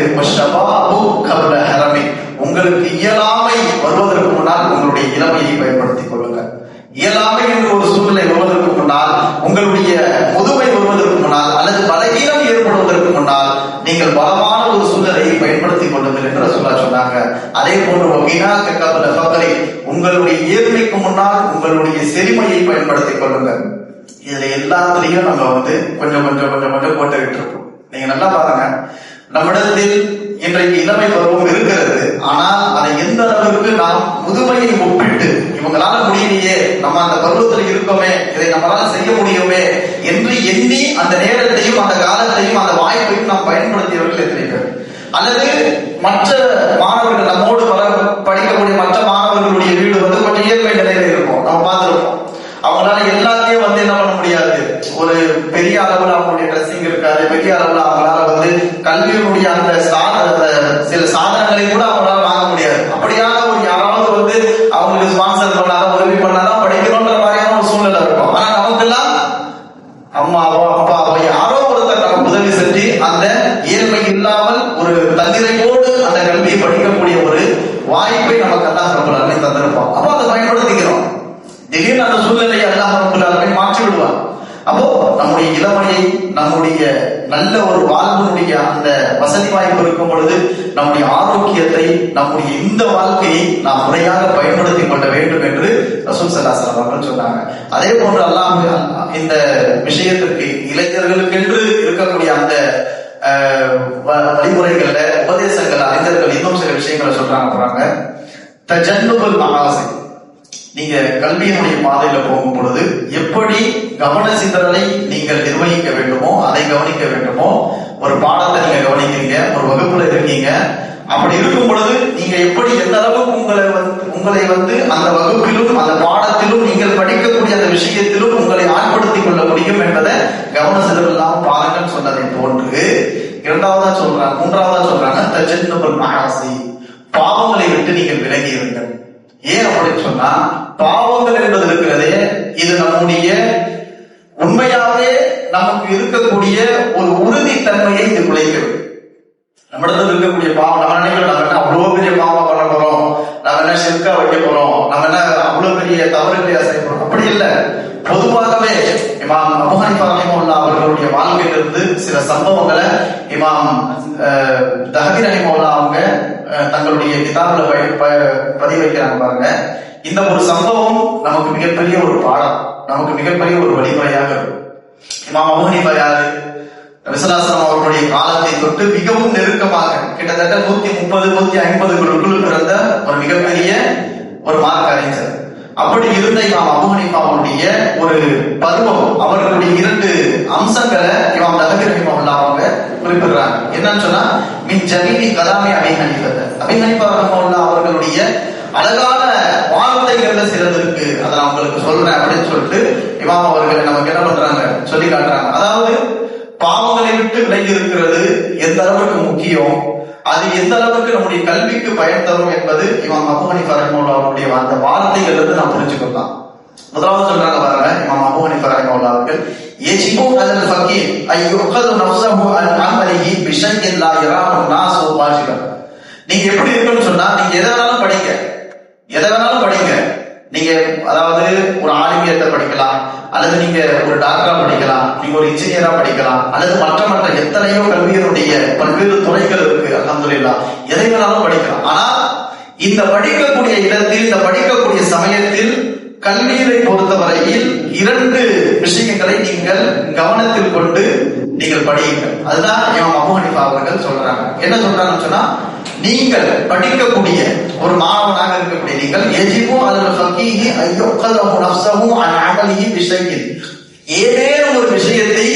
உங்களுக்கு இயலாமை வருவதற்கு முன்னால் உங்களுடைய இளமையை பயன்படுத்திக் கொள்ளுங்கள். இயலாமை என்ற ஒரு சூழ்நிலை வருவதற்கு முன்னால், உங்களுடைய முதுமை வருவதற்கு முன்னால் அல்லது பலகீனம் ஏற்படுவதற்கு முன்னால் நீங்கள் பலமான ஒரு சூழ்நிலையை பயன்படுத்திக் கொள்ளுங்கள் என்று ரசூலுல்லாஹ் சொன்னாங்க. அதே போன்று உங்களுடைய ஏழ்மைக்கு முன்னால் உங்களுடைய செழுமையை பயன்படுத்திக் கொள்ளுங்கள். இதுல எல்லாத்துலயும் நம்ம கொஞ்சம் கொஞ்சம் கொஞ்சம் கொஞ்சம் போட்டுக்கிட்டு இருக்கோம். நீங்க நல்லா பாருங்க, நம்மிடத்தில் இன்றைக்கு இளமை பருவம் இருக்கிறது. ஆனால் அதை எந்த அளவுக்கு நாம் முதுமையை ஒப்பிட்டு இவங்களால முடியலையே, நம்ம அந்த பருவத்தில் இருக்கோமே, இதை நம்மளால செய்ய முடியுமே என்று எண்ணி அந்த நேரத்தையும் அந்த காலத்தையும் அந்த வாய்ப்பையும் நாம் பயன்படுத்தியவர்கள் எத்தனை பேர்? அல்லது மற்ற மாணவர்கள் நம்மோடு படிக்கக்கூடிய மற்ற மாணவர்களுடைய வீடு கொஞ்சம் இயற்கை நிலையில இருக்கும், நம்ம பார்த்துருப்போம். அவங்களால எல்லாத்தையும் என்ன பண்ண முடியாது. ஒரு பெரிய அளவுல அவங்களுடைய ட்ரெஸ்ஸிங் இருக்காது, பெரிய அளவுல அவங்களால கல்வியினுடைய அந்த சில சாதனங்களை கூட அவங்களால வாங்க முடியாது. அப்படியான ஒரு யாராவது அவங்களுக்கு ஸ்பான்சர் பண்ணாதான், உதவி பண்ணாதான் படிக்கணும்ன்ற மாதிரியான ஒரு சூழ்நிலை இருக்கும். ஆனா நமக்கெல்லாம் அம்மாவோ அப்பாவோ யாரோ ஒருத்தர் நமக்கு உதவி செஞ்சு அந்த ஏழ்மை இல்லாமல் ஒரு தந்திரையோடு அந்த கல்வியை படிக்கக்கூடிய ஒரு வாய்ப்பை நமக்கு எல்லாம் நம்மளால தந்திருப்போம். அப்போ அதை பயன்படுத்திக்கிறோம். திடீர்னு அந்த சூழ்நிலையை எல்லாம் நம்மளால மாற்றி விடுவாங்க. அப்போ நம்முடைய இளமையை, நம்முடைய நல்ல ஒரு வாழ்வினுடைய அந்த வசதி வாய்ப்பு இருக்கும் பொழுது நம்முடைய ஆரோக்கியத்தை, நம்முடைய இந்த வாழ்க்கையை நாம் முறையாக பயன்படுத்திக் கொள்ள வேண்டும் என்று ரசூல் ஸல்லல்லாஹு அலைஹி வஸல்லம் சொன்னாங்க. அதே போன்று அல்லாஹ் இந்த விஷயத்திற்கு இளைஞர்களுக்கென்று இருக்கக்கூடிய அந்த வழிமுறைகள்ல, உபதேசங்கள், அறிஞர்கள் இன்னும் சில விஷயங்களை சொல்றாங்க. தஜன்னுபுல் மகாசி, நீங்க கல்வியினுடைய பாதையில போகும் பொழுது எப்படி கவன சிதறலை நீங்கள் நிர்வகிக்க வேண்டுமோ, அதை கவனிக்க வேண்டுமோ. ஒரு பாடத்தை நீங்க கவனிக்கிறீங்க, ஒரு வகுப்புல இருக்கீங்க, அப்படி இருக்கும் பொழுது நீங்க எப்படி எந்த அளவுக்கு உங்களை அந்த வகுப்பிலும் அந்த பாடத்திலும் நீங்கள் படிக்கக்கூடிய அந்த விஷயத்திலும் உங்களை ஆட்படுத்திக் கொள்ள முடியும் என்பதை கவன சிதறல் இல்லாமல் பாருங்கள் சொன்னதை போன்று மூன்றாவதா சொல்றாங்க தஜன்னுபுல் மஆசி, பாவங்களை விட்டு நீங்கள் விலகி இருங்கள். ஏன் அப்படின்னு சொன்னா, பாவங்கள் என்பது இருக்கிறதே, இது நம்முடைய உண்மையாவே நமக்கு இருக்கக்கூடிய ஒரு உறுதித்தன்மையை இது குலைக்கிறது. நம்மிடத்தில் இருக்கக்கூடிய பாவம், நம்ம நினைக்கிறோம் நம்ம என்ன அவ்வளவு பெரிய பாவம் பண்ண போறோம், நம்ம என்ன ஷிர்கா வைக்க போறோம், நம்ம என்ன அவ்வளவு பெரிய தவறுகளை செய்ய போறோம், அப்படி இல்லை. பொதுவாகவே இமாம் அபூ ஹனீஃபா ரஹிமஹுல்லாஹ் அவர்களுடைய வாழ்க்கையிலிருந்து சில சம்பவங்களை இமாம் தஹபி ரஹிமஹுல்லாஹ் அவங்க தங்களுடைய கிதாபுல பதிவு வைக்கிறாங்க பாருங்க. இந்த ஒரு சம்பவம் நமக்கு மிகப்பெரிய ஒரு பாடம், நமக்கு மிகப்பெரிய ஒரு வழிமுறையாக இருக்கும். இமாம் அபூ ஹனீஃபா யாரு? ரசூலுல்லாஹ் அவர்களுடைய காலத்தை தொட்டு மிகவும் நெருக்கமாக கிட்டத்தட்ட 130-150க்குள் பிறந்த ஒரு மிகப்பெரிய ஒரு மார்க்க அறிஞர். அப்படி இருந்த இமாம் அபூ ஹனீஃபா அவருடைய ஒரு பருவம், அவர்களுடைய 2 அம்சங்களை இமாம் தஹபி ரஹிமஹுல்லாஹ் அவங்க குறிப்பிடுறாங்க. என்னன்னு சொன்னா, மின் ஜமீலி கலாமி அபீ ஹனீஃபா ரஹிமஹுல்லாஹ் அவர்களுடைய அழகான வார்த்தைகள்ல சிலது இருக்கு, அதை நான் உங்களுக்கு சொல்றேன் அப்படின்னு சொல்லிட்டு இமாம் அவர்கள் நமக்கு என்ன பண்றாங்க, சொல்லி காட்டுறாங்க. அதாவது பாவங்களை விட்டு விலகி இருக்கிறது எந்த அளவுக்கு முக்கியம், அது எந்த அளவுக்கு நம்முடைய கல்விக்கு பயன் தரும் என்பது இமாம் அபூ ஹனீஃபா ரஹிமஹுல்லாஹ் அவருடைய அந்த வார்த்தைகள் இருந்து நாம் புரிஞ்சுக்கலாம். முதலாவது சொல்றாங்க பாருங்க, இமாம் அபூ ஹனீஃபா ரஹிமஹுல்லாஹ் அவர்கள், يجب على الفقيه أن يؤخذ نفسه عن عمله بشيء لا يراه الناس واجبا. நீங்க எப்படி இருக்குன்னு சொன்னா, நீங்க எதை வேணாலும் படிங்க. நீங்க அதாவது ஒரு ஆலிமியத்தை படிக்கலாம், அல்லது நீங்க ஒரு டாக்டரா படிக்கலாம், நீங்க ஒரு இன்ஜினியரா படிக்கலாம், அல்லது மற்ற எத்தனையோ கல்வியினுடைய பல்வேறு துறைகள் இருக்கு. அல்ஹம்துலில்லாஹ், எதை வேணாலும் படிக்கலாம். ஆனா இந்த படிக்கக்கூடிய இடத்தில், இந்த படிக்கக்கூடிய சமயத்தில் கல்வியை பொறுத்தவரையில் 2 விஷயங்களை நீங்கள் கவனத்தில் கொண்டு நீங்கள் படியுங்கள். அதுதான் இமாம் அபூ ஹனீஃபா அவர்கள் சொல்றாங்க. என்ன சொல்றாங்கன்னு சொன்னா, நீங்கள் படிக்கக்கூடிய ஒரு மாணவனாக இருக்கக்கூடிய நீங்கள் யஜிபு அலல் ஃபகீஹி அன் யுഖதஹு நஃப்ஸஹு அன் அமலிஹி பிஷைஇன், ஏதேனும் ஒரு விஷயத்தை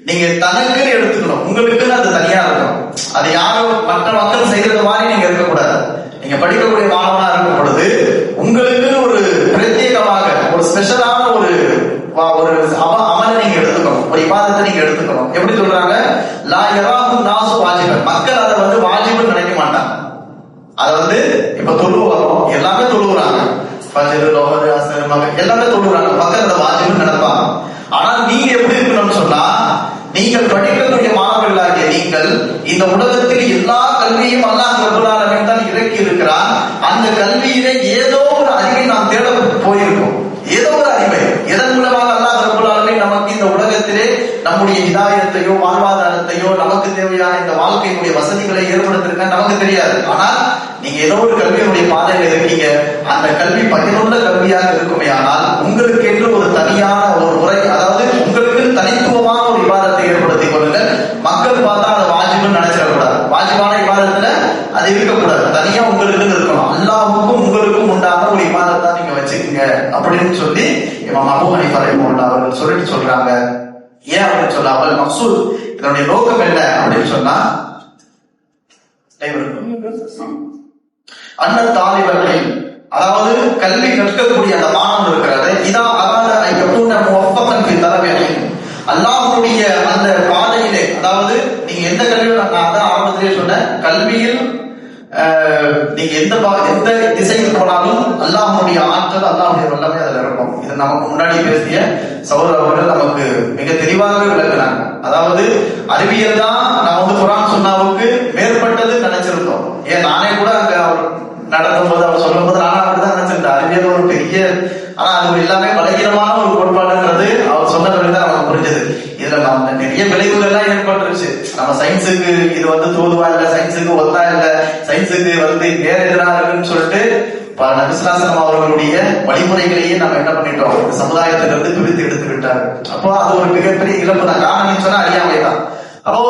நீங்க தனக்கு எடுத்துக்கணும், உங்களுக்குன்னு அது தனியா இருக்கணும். அது யாரோ மற்ற மக்கள் செய்யறது மாதிரி நீங்க இருக்கக்கூடாது. நீங்க படிக்கக்கூடிய மாணவனா இருக்கும் பொழுது உங்களுக்கு ஒரு பிரத்யேகமாக ஒரு ஸ்பெஷலான ஒரு அமலை நீங்க எடுத்துக்கணும், ஒரு இபாதத்தை நீங்க எடுத்துக்கணும். எப்படி சொல்றாங்க, லா யராஹு நாசு வாஜிபன், மக்கள் அதை வாஜிபன் நினைக்க மாட்டாங்க. அதை இப்ப தொழுவோம், எல்லாமே தொழுவுறாங்க, ஃபஜ்ர், லோஹர், அஸ்ர், மக்ரிப் எல்லாமே தொழுவுறாங்க, மக்கள் அதை வாஜிபன் நினைப்பாங்க. ஆனால் நீங்க எப்படி இருக்கணும்னு சொன்னா, நீங்கள் படிக்கக்கூடிய மாணவர்களாகிய நீங்கள் இந்த உலகத்தில் எல்லா கல்வியும் அல்லாஹ் ரப்பல் ஆலமீன் தான் இறக்கி இருக்கிறார். அந்த கல்வியிலே ஏதோ ஒரு அறிவை நாம் தேட போயிருக்கோம். ஏதோ ஒரு அறிவை, எதன் மூலமாக அல்லாஹ் ரப்பல் ஆலமீன் நமக்கு இந்த உலகத்தில் உலகத்திலே நம்முடைய ஹிதாயத்தையோ வாழ்வாதாரத்தையோ நமக்கு தேவையான இந்த வாழ்க்கையினுடைய வசதிகளை ஏற்படுத்திருக்க நமக்கு தெரியாது. ஆனால் நீங்க ஏதோ ஒரு கல்வியினுடைய பாதையில இருக்கீங்க, அந்த கல்வி பயனுள்ள கல்வியாக இருக்குமே ஆனால் உங்களுக்கு என்று ஒரு தனியான ஒரு முறை, அதாவது உங்களுக்கு தனித்துவமான ஒரு விவாதத்தை ஏற்படுத்திக் கொள்ளுங்கள். மக்கள் பார்த்தா அதை வாஜிபுன்னு நினைச்சிடக்கூடாது. வாஜிபான விவாதத்துல அது இருக்கக்கூடாது, தனியா உங்களுக்குன்னு இருக்கணும். அல்லாஹ்வுக்கும் உங்களுக்கும் உண்டான ஒரு விவாதத்தை நீங்க வச்சுக்கோங்க அப்படின்னு சொல்லி இமாம் அபூ ஹனீஃபா ரஹ்மத்துல்லாஹி அவர்கள் சொல்லிட்டு சொல்றாங்க. ஏன் அப்படின்னு சொன்னா அவள் மக்சூத், இதனுடைய நோக்கம் என்ன அப்படின்னு சொன்னா, அண்ணன் தாலிபர்களை, அதாவது கல்வி கற்கக்கூடிய அந்த மாணவன் இருக்கிறது, இதா அகாத ஐயப்பூன முவஃபகன் ஃபி தலபிஹி, அல்லாஹ்வுடைய அந்த பாதையிலே, அதாவது நீங்க எந்த கல்வியை, நான் தான் ஆரம்பத்திலே சொன்னேன், கல்வியில் நீங்க எந்த திசையில் போனாலும் அல்லாஹ்வுடைய ஆற்றல், அல்லாஹ்வுடைய வல்லமை அதுல இருக்கும். இது நமக்கு முன்னாடி பேசிய சௌர் அவர்கள் நமக்கு மிக தெளிவாகவே விளக்குறாங்க. அதாவது அறிவியல் தான் நம்ம குர்ஆன் சுன்னாவுக்கு மேற்பட்டது நினைச்சிருந்தோம். ஏன் நானே கூட அங்க அவர் நடத்தும் போது அவர் சொல்லும் போது நானும் அப்படிதான் நினைச்சிருந்தேன். அறிவியல் ஒரு பெரிய, ஆனா அது எல்லாமே பலகீனமான ஒரு கோட்பாடுங்கிறது அவர் சொன்ன பிறகுதான் நமக்கு புரிஞ்சது. இதுல நம்ம நிறைய விளைவுகள் எல்லாம் ஏற்பட்டுருச்சு. நம்ம சயின்ஸுக்கு இது தூதுவா இல்ல, சயின்ஸுக்கு ஒத்தா இல்ல, சயின்ஸுக்கு நேர எதிராக இருக்குன்னு சொல்லிட்டு நபிஸ்லாசனம் அவர்களுடைய வழிமுறைகளையே நம்ம என்ன பண்ணிட்டோம், சமுதாயத்திலிருந்து பிரித்து எடுத்து விட்டாரு. அப்போ அது ஒரு மிகப்பெரிய இழப்பு தான். காரணம் சொன்னா அறியாமை தான். அப்போ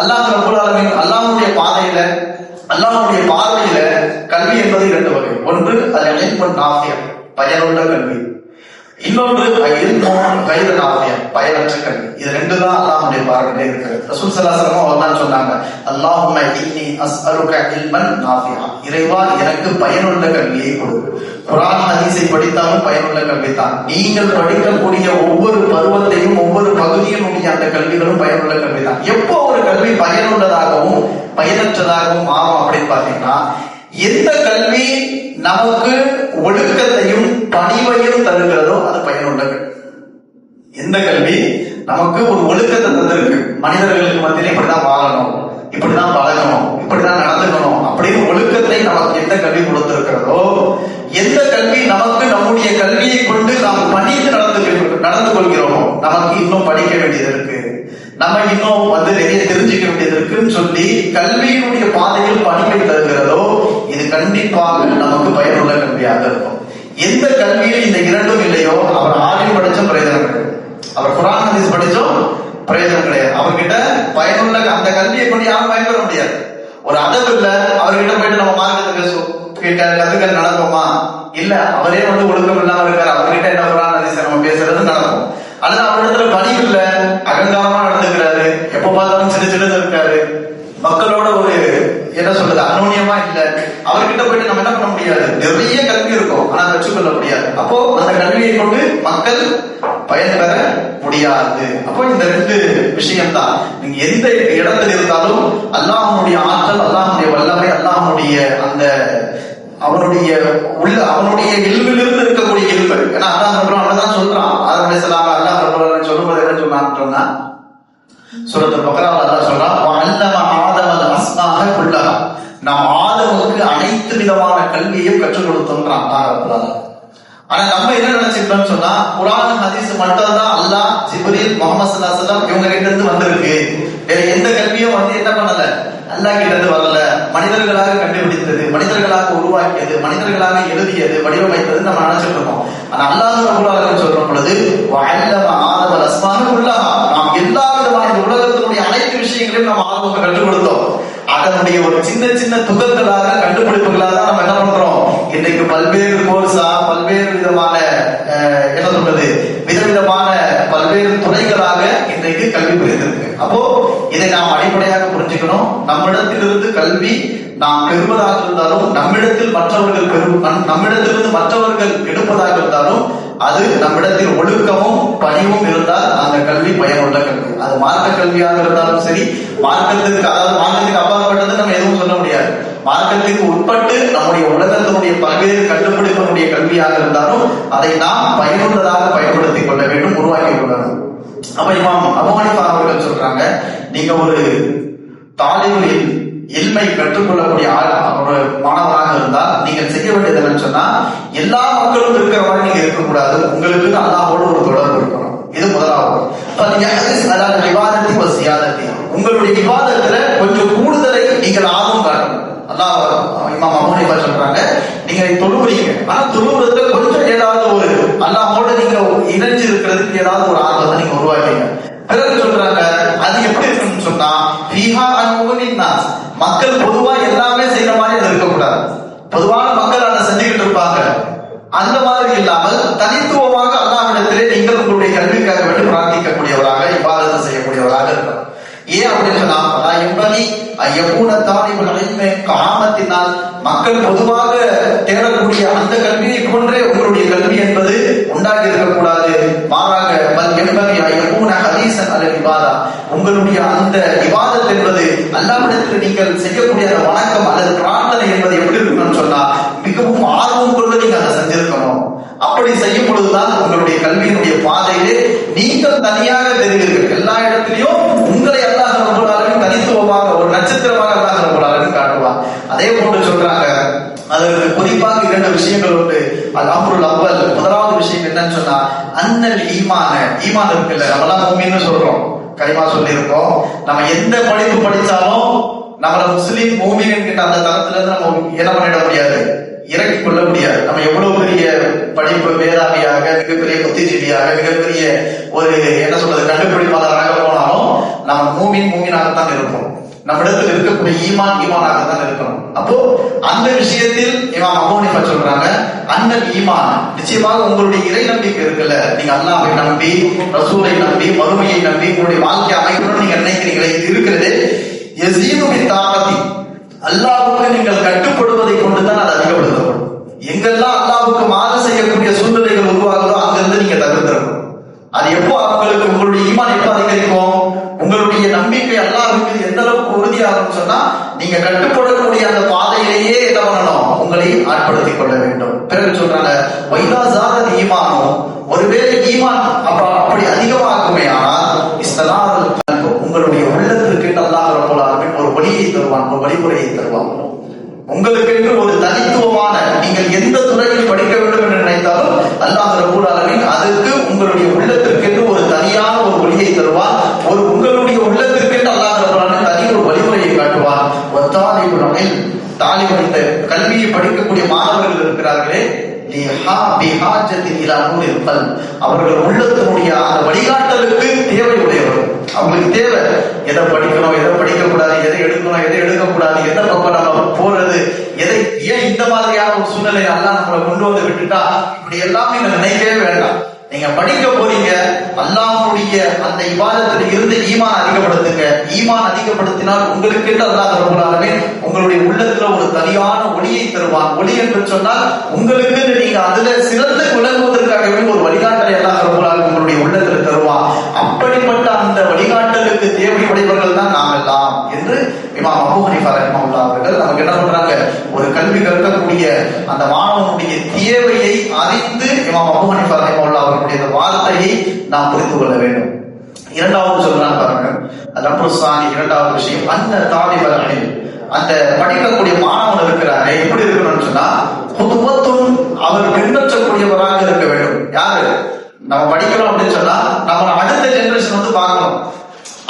அல்லாஹ் ரப்பல் ஆலமீன் அல்லாஹ்வுடைய பாதையில, அல்லாஹ்வுடைய பார்வையில கல்வி என்பது 2 வகை. ஒன்று அது இல்முன் நாஃபியா, பயனுள்ள கல்வி. இன்னொன்று கைர நாஃபியா, பயனற்ற கல்வி. இது 2 தான் அல்லாஹ்வுடைய பார்வையில இருக்கு. ரசூல் ஸல்லல்லாஹு அலைஹி வஸல்லம் அவர்கள் சொன்னாங்க, அல்லாஹும்ம இன்னி அஸ்அலுக இல்மன் நாஃபியா, இறைவா எனக்கு பயனுள்ள கல்வியை கொடு. குர்ஆன் ஹதீஸை படித்தாலும் பயனுள்ள கல்வி தான். நீங்கள் படிக்கக்கூடிய ஒவ்வொரு பருவத்தையும் ஒவ்வொரு பகுதியினுடைய அந்த கல்விகளும் பயனுள்ள கல்வி தான். எப்போ ஒரு கல்வி பயனுள்ளதாகவும் பயனற்றதாகவும் ஆகும் அப்படின்னு பாத்தீங்கன்னா, எந்த கல்வி நமக்கு ஒழுக்கத்தையும் பணிவையும் தருகிறதோ அது பயனுள்ள கல்வி. எந்த கல்வி நமக்கு ஒரு ஒழுக்கத்தை தந்திருக்கு, மனிதர்களுக்கு மத்தியில இப்படிதான் வாழணும், இப்படிதான் பழகணும், இப்படிதான் நடந்துக்கணும் அப்படின்னு ஒழுக்கத்தை நமக்கு எந்த கல்வி கொடுத்திருக்கிறதோ, எந்த கல்வி நமக்கு நம்முடைய கல்வியை கொண்டு நாம் பணிந்து நடந்து கொள்கிறோமோ, நமக்கு இன்னும் படிக்க வேண்டியது இருக்கு, நம்ம இன்னும் நிறைய தெரிஞ்சுக்க வேண்டியது இருக்குன்னு சொல்லி கல்வியினுடைய பாதையில் பணிவை தருகிறதோ, இது கண்டிப்பாக நமக்கு பயனுள்ள கல்வியாக இருக்கும். எந்த கல்வியில் இந்த 2ம் இல்லையோ அவர் ஆலிம் படிச்சும் பிரயோஜனம் கிடையாது, அவர் குர்ஆன் ஹதீஸ் படிச்சும் பிரயோஜனம் கிடையாது. அவர்கிட்ட பயனுள்ள அந்த கல்வியை கொண்டு யாரும் பயன்பெற முடியாது. ஒரு அதவு இல்ல, அவர்கிட்ட போயிட்டு நம்ம மார்க்கத்தை கத்துக்க நடக்குமா? இல்ல, அவரே ஒழுக்கம் இல்லாம இருக்காரு, அவர்கிட்ட என்ன குர்ஆன் ஹதீஸ் நம்ம பேசுறது நடக்கும். அல்லது அவரிடத்துல பணிவு இல்ல, அகங்காரமா நடந்துக்கிறாரு, எப்ப பார்த்தாலும் சிறு சிறுன்னு இருக்காரு, மக்களோட ஒரு என்ன சொல்றது அன்னோன்யமா இல்ல, அவர்கிட்ட போயிட்டு நம்ம என்ன பண்ண முடியாது. நிறைய கல்வி இருக்கும், ஆனா வச்சுக்கொள்ள முடியாது. அப்போ அந்த கல்வியை கொண்டு மக்கள் பயன்பெற முடியாது. அப்போ இந்த 2 விஷயம் தான். நீங்க எந்த இடத்துல இருந்தாலும் அல்லாஹ்வுடைய ஆற்றல், அல்லாஹ்வுடைய வல்லமை, அல்லாஹ்வுடைய அந்த அவனுடைய இல்மிலிருந்து இருக்கக்கூடிய இல்மு. ஏன்னா அல்லாஹ் தான் சொல்றான், ஆதம் அலைஹிஸ்ஸலாம் அல்லாஹ் சொல்லும்போது என்ன சொன்னான்னா, சூரத்துல் பக்ரால அல்லாஹ் சொல்றான், வஅல்லம ஆதமல் அஸ்மாஅ குல்லஹா, நாம் ஆதமுக்கு அனைத்து விதமான கல்வியையும் கற்றுக் கொடுத்தோம்ன்றான் அல்லாஹ். ஆனா நம்ம என்ன நினைச்சுக்கிட்டோம்னு சொன்னா, குர்ஆன் ஹதீஸ் மட்டும் தான் அல்லாஹ், ஜிப்ரீல், முஹம்மது ஸல்லல்லாஹு அலைஹி வஸல்லம் இவங்க கிட்ட இருந்து வந்திருக்கு, வேற எந்த கல்வியும் என்ன பண்ணல, அல்லாஹ் கிட்ட இருந்து வரல, மனிதர்களாக கண்டுபிடித்தது, மனிதர்களாக உருவாக்கியது, மனிதர்களாக எழுதியது, வடிவமைத்தது நம்ம நினைச்சிட்டு இருக்கோம். ஆனா அல்லாஹ் ரப்பல் ஆலமீன் சொல்ற பொழுது வஅல்லம ஆதமல் அஸ்மாஅ குல்லஹா, நாம் எல்லா விதமான உலகத்தினுடைய அனைத்து விஷயங்களையும் நம்ம ஆதமுக்கு கற்றுக் கொடுத்தோம். அதனுடைய ஒரு சின்ன சின்ன துகள்களாக, கண்டுபிடிப்புகளாக தான் நம்ம என்ன பண்றோம், இன்றைக்கு பல்வேறு கோர்ஸா, பல்வேறு விதமான என்ன சொல்றது, விதவிதமான பல்வேறு துறைகளாக இன்றைக்கு கல்வி புரிந்திருக்கு. அப்போ இதை நாம் அடிப்படையாக புரிஞ்சுக்கணும். நம்மிடத்திலிருந்து கல்வி நாம் பெறுவதாக இருந்தாலும், நம்மிடத்திலிருந்து மற்றவர்கள் எடுப்பதாக இருந்தாலும், அது நம்மிடத்தில் ஒழுக்கமும் பணிவும் இருந்தால் அந்த கல்வி பயனுள்ள கல்வி. அது மார்க்க கல்வியாக இருந்தாலும் சரி, மார்க்கத்திற்கு அப்பாற்பட்டது நம்ம எதுவும் சொல்ல முடியாது. மார்க்கத்திற்கு உட்பட்டு நம்முடைய உலகத்தினுடைய பல்வேறு கண்டுபிடிப்பினுடைய கல்வியாக இருந்தாலும் அதை நாம் பயனுள்ளதாக பயன்படுத்திக் கொள்ள வேண்டும், உருவாக்கிக் கொள்ளணும். அப்ப இமாம் அபூ ஹனீஃபா அவர்கள் சொல்றாங்க, நீங்க ஒரு தாலிபுல் இல்மை கற்றுக்கொள்ளக்கூடிய ஒரு மாணவராக இருந்தால் நீங்கள் செய்ய வேண்டியது என்னன்னு சொன்னா, எல்லா மக்களும் இருக்கிற மாதிரி நீங்க இருக்கக்கூடாது, உங்களுக்கு அல்லாஹ்வோடு ஒரு தொடர்பு இருக்கணும். இது முதலாவது. உங்களுடைய விவாதத்துல கொஞ்சம் கூடுதலை நீங்கள் ஆர்வம் காட்டணும். அல்லாஹ் இமாம் அபூ ஹனீஃபா சொல்றாங்க, நீங்க தொழுவுறீங்க, ஆனா தொழுவுறதுல கொஞ்சம் ஏதாவது ஒரு அல்லாஹ்வோட நீங்க இணைஞ்சு இருக்கிறதுக்கு ஏதாவது ஒரு ஆர்வத்தை நீங்க உருவாக்கீங்க. பிறகு சொல்றாங்க, அது எப்படி இருக்குன்னு சொன்னா ஃபீஹா அன்முமின் நாஸ், மக்கள் பொதுவா எல்லாமே செய்யற மாதிரி அது இருக்கக்கூடாது. பொதுவான மக்கள் அதை செஞ்சுக்கிட்டு இருப்பாங்க, அந்த மாதிரி இல்லாமல் தனித்துவமாக அல்லாஹ்விடத்திலே நீங்கள் உங்களுடைய கல்விக்காக வேண்டி பிரார்த்திக்கக்கூடியவராக இபாதத்தை செய்யக்கூடியவராக இருக்கணும். ஏன் அப்படின்னு சொன்னா காமத்தினால் மக்கள் பொதுவாக தேடக்கூடிய அந்த கல்வியை போன்றே உங்களுடைய கல்வி என்பது உண்டாகி இருக்கக்கூடாது. மாறாக உங்களுடைய அந்த இபாதத் என்பது அல்லாஹ்விடத்தில் நீங்கள் செய்யக்கூடிய அந்த வணக்கம் அல்லது பிரார்த்தனை என்பது எப்படி இருக்கணும்னு சொன்னா மிகவும் ஆர்வம் கொண்டு நீங்க அதை செஞ்சிருக்கணும். அப்படி செய்யும் பொழுதுதான் உங்களுடைய கல்வியினுடைய பாதையிலே நீங்கள் தனியாக தெரிவீர்கள். எல்லா இடத்திலையும் உங்களை அல்லாஹ் ரப்பல் ஆலமீன் தனித்துவமாக ஒரு நட்சத்திரமாக அல்லாஹ் ரப்பல் ஆலமீன் காட்டுவார். அதே போன்று சொல்றாங்க, அதற்கு குறிப்பாக 2 விஷயங்கள் உண்டு. அல் அம்ருல் அவ்வல், முதலாவது விஷயம் என்னன்னு சொன்னா அன்னல் ஈமான் இருக்குல்ல, நம்மளாம் மூமின்னு சொல்றோம், கலிமா சொல்லி இருக்கோம். நம்ம எந்த படிப்பு படிச்சாலும் நம்மள முஸ்லீம் மூமின் என்கிட்ட அந்த தரத்துல இருந்து நம்ம என்ன பண்ணிட முடியாது, இறக்கி கொள்ள முடியாது. நம்ம எவ்வளவு பெரிய படிப்பு மேதாவியாக, மிகப்பெரிய புத்திஜீவியாக, மிகப்பெரிய ஒரு என்ன சொல்றது கண்டுபிடிப்பாளராக போனாலும் நம்ம மூமினாகத்தான் இருப்போம். நம்ம இடத்துல இருக்கக்கூடிய ஈமானாகத்தான் இருக்கணும். அப்போ அந்த விஷயத்தில் இமாம் அபூ ஹனீஃபா சொல்றாங்க, அன்னல் ஈமான், நிச்சயமாக உங்களுடைய இறை நம்பிக்கை இருக்குல்ல, நீங்க அல்லாஹ்வை நம்பி, ரசூலை நம்பி, மறுமையை நம்பி உங்களுடைய வாழ்க்கை அமைக்கணும்னு நீங்க நினைக்கிறீங்களே, இது இருக்கிறது யஸீது பித்தாகதி, அல்லாஹ்வுக்கு நீங்கள் கட்டுப்படுவதை கொண்டுதான் அது அதிகப்படுத்தப்படும். எங்கெல்லாம் அல்லாஹ்வுக்கு மாறு செய்யக்கூடிய சூழ்நிலைகள் உருவாகுதோ அங்கிருந்து நீங்க தவிர்த்திருக்கணும். அது எப்போ அவங்களுக்கு உங்களுடைய ஈமான் எப்போ அதிகரிக்கும், உங்களுடைய நம்பிக்கை அல்லாஹ்வுக்கு எந்த அளவுக்கு உறுதியாகும் சொன்னா நீங்க கட்டுப்படக்கூடிய அந்த பாதையிலேயே என்ன பண்ணணும், உங்களை ஆட்படுத்திக் கொள்ள வேண்டும். பிறகு சொல்றாங்க, வைதா ஜாதல் ஈமானும், ஒருவேளை ஈமான் அப்படி அதிகமாகுமே ஆனால் இஸ்தலால் உங்களுடைய உள்ளத்திற்கு அல்லாஹ் ரப்பல் ஆலமீன் ஒரு வழியை தருவான், ஒரு வழிமுறையை தருவான். உங்களுக்கு என்று ஒரு தனித்துவமான, நீங்கள் எந்த துறையில் படிக்க வேண்டும் என்று நினைத்தாலும் அல்லாஹ் ரப்பல் ஆலமீன் அதற்கு உங்களுடைய உள்ளத்திற்கு என்று ஒரு தனியான ஒரு வழியை தருவான். ஒரு உங்களுடைய உள்ளத்திற்கு என்று அல்லாஹ் ரப்பல் ஆலமீன் தனி ஒரு வழிமுறையை காட்டுவான். தாலிபுல் கல்வியை படிக்கக்கூடிய மாணவர்கள் இருக்கிறார்களே, அவர்கள் உள்ளத்தினுடைய அந்த வழிகாட்டலுக்கு தேவை உடையவர்கள். அவங்களுக்கு தேவை எதை படிக்கணும், எதை படிக்க கூடாது, எதை எடுக்கணும், எதை எடுக்கக்கூடாது, எந்த பக்கம் நம்ம போறது, எதை ஏன் இந்த மாதிரியான ஒரு சூழ்நிலை அல்லாஹ் நம்மளை கொண்டு வந்து விட்டுட்டா, இப்படி எல்லாம் நீங்க நினைக்கவே வேண்டாம். நீங்க படிக்க போறீங்க, அல்லாஹ்வுடைய அந்த இபாதத்தில் இருந்து ஈமான் அதிகப்படுத்துங்க. ஈமான் அதிகப்படுத்தினால் உங்களுக்கு அல்லாஹ் ரப்பல் ஆலமீன் உங்களுடைய உள்ளத்துல ஒரு தனியான ஒளியை தருவான். ஒளி என்று சொன்னால் உங்களுக்கு நீங்க அதுல சிறந்து விளங்குவதற்காகவே ஒரு வழிகாட்டலை அல்லாஹ் ரப்பல் ஆலமீன் உங்களுடைய உள்ளத்துல தருவான். அப்படிப்பட்ட அந்த வழிகாட்டலுக்கு தேவையுடையவர்கள் தான் நாம் எல்லாம் என்று இமாம் அபூ ஹனீஃபா ரஹ்மத்துல்லாஹி அவர்கள் நமக்கு என்ன பண்றாங்க, ஒரு கல்வி கற்கக்கூடிய அந்த மாணவனுடைய தேவையை அறிந்து இமாம் அபூ ஹனீஃபா ரஹ்மத்துல்லாஹி அவர்களுடைய வார்த்தையை நாம் புரிந்து கொள்ள வேண்டும். இரண்டாவது சொல்றாங்க பாருங்க, அல்-அம்ருஸ்ஸானி, இரண்டாவது விஷயம், அந்த தாலிபல் இல்ம், அந்த படிக்கக்கூடிய மாணவன் இருக்கிறாரு, எப்படி இருக்கணும்னு சொன்னா குதுவத்துன், அவர் பின்பற்றக்கூடியவராக இருக்க வேண்டும். யாரு நம்ம படிக்கிறோம் அப்படின்னு சொன்னா நம்ம அடுத்த ஜெனரேஷன் வந்து பார்க்கணும்.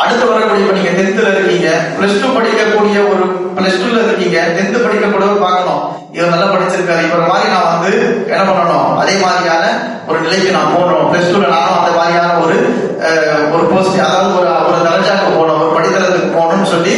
அடுத்து வரக்கூடிய, இப்ப நீங்க 10th இருக்கீங்க, +2 படிக்கக்கூடிய ஒரு +2 இருக்கீங்க, 10th படிக்கக்கூடியவர் பார்க்கணும், இவர் நல்லா படிச்சிருக்காரு, இவர் மாதிரி நான் வந்து என்ன பண்ணணும், அதே மாதிரியான ஒரு நிலைக்கு நான் போகணும், +2 நானும் அந்த மாதிரியான ஒரு போஸ்ட், அதாவது ஒரு தரஜாக்கு போகணும், ஒரு படித்தரத்துக்கு போகணும்னு சொல்லி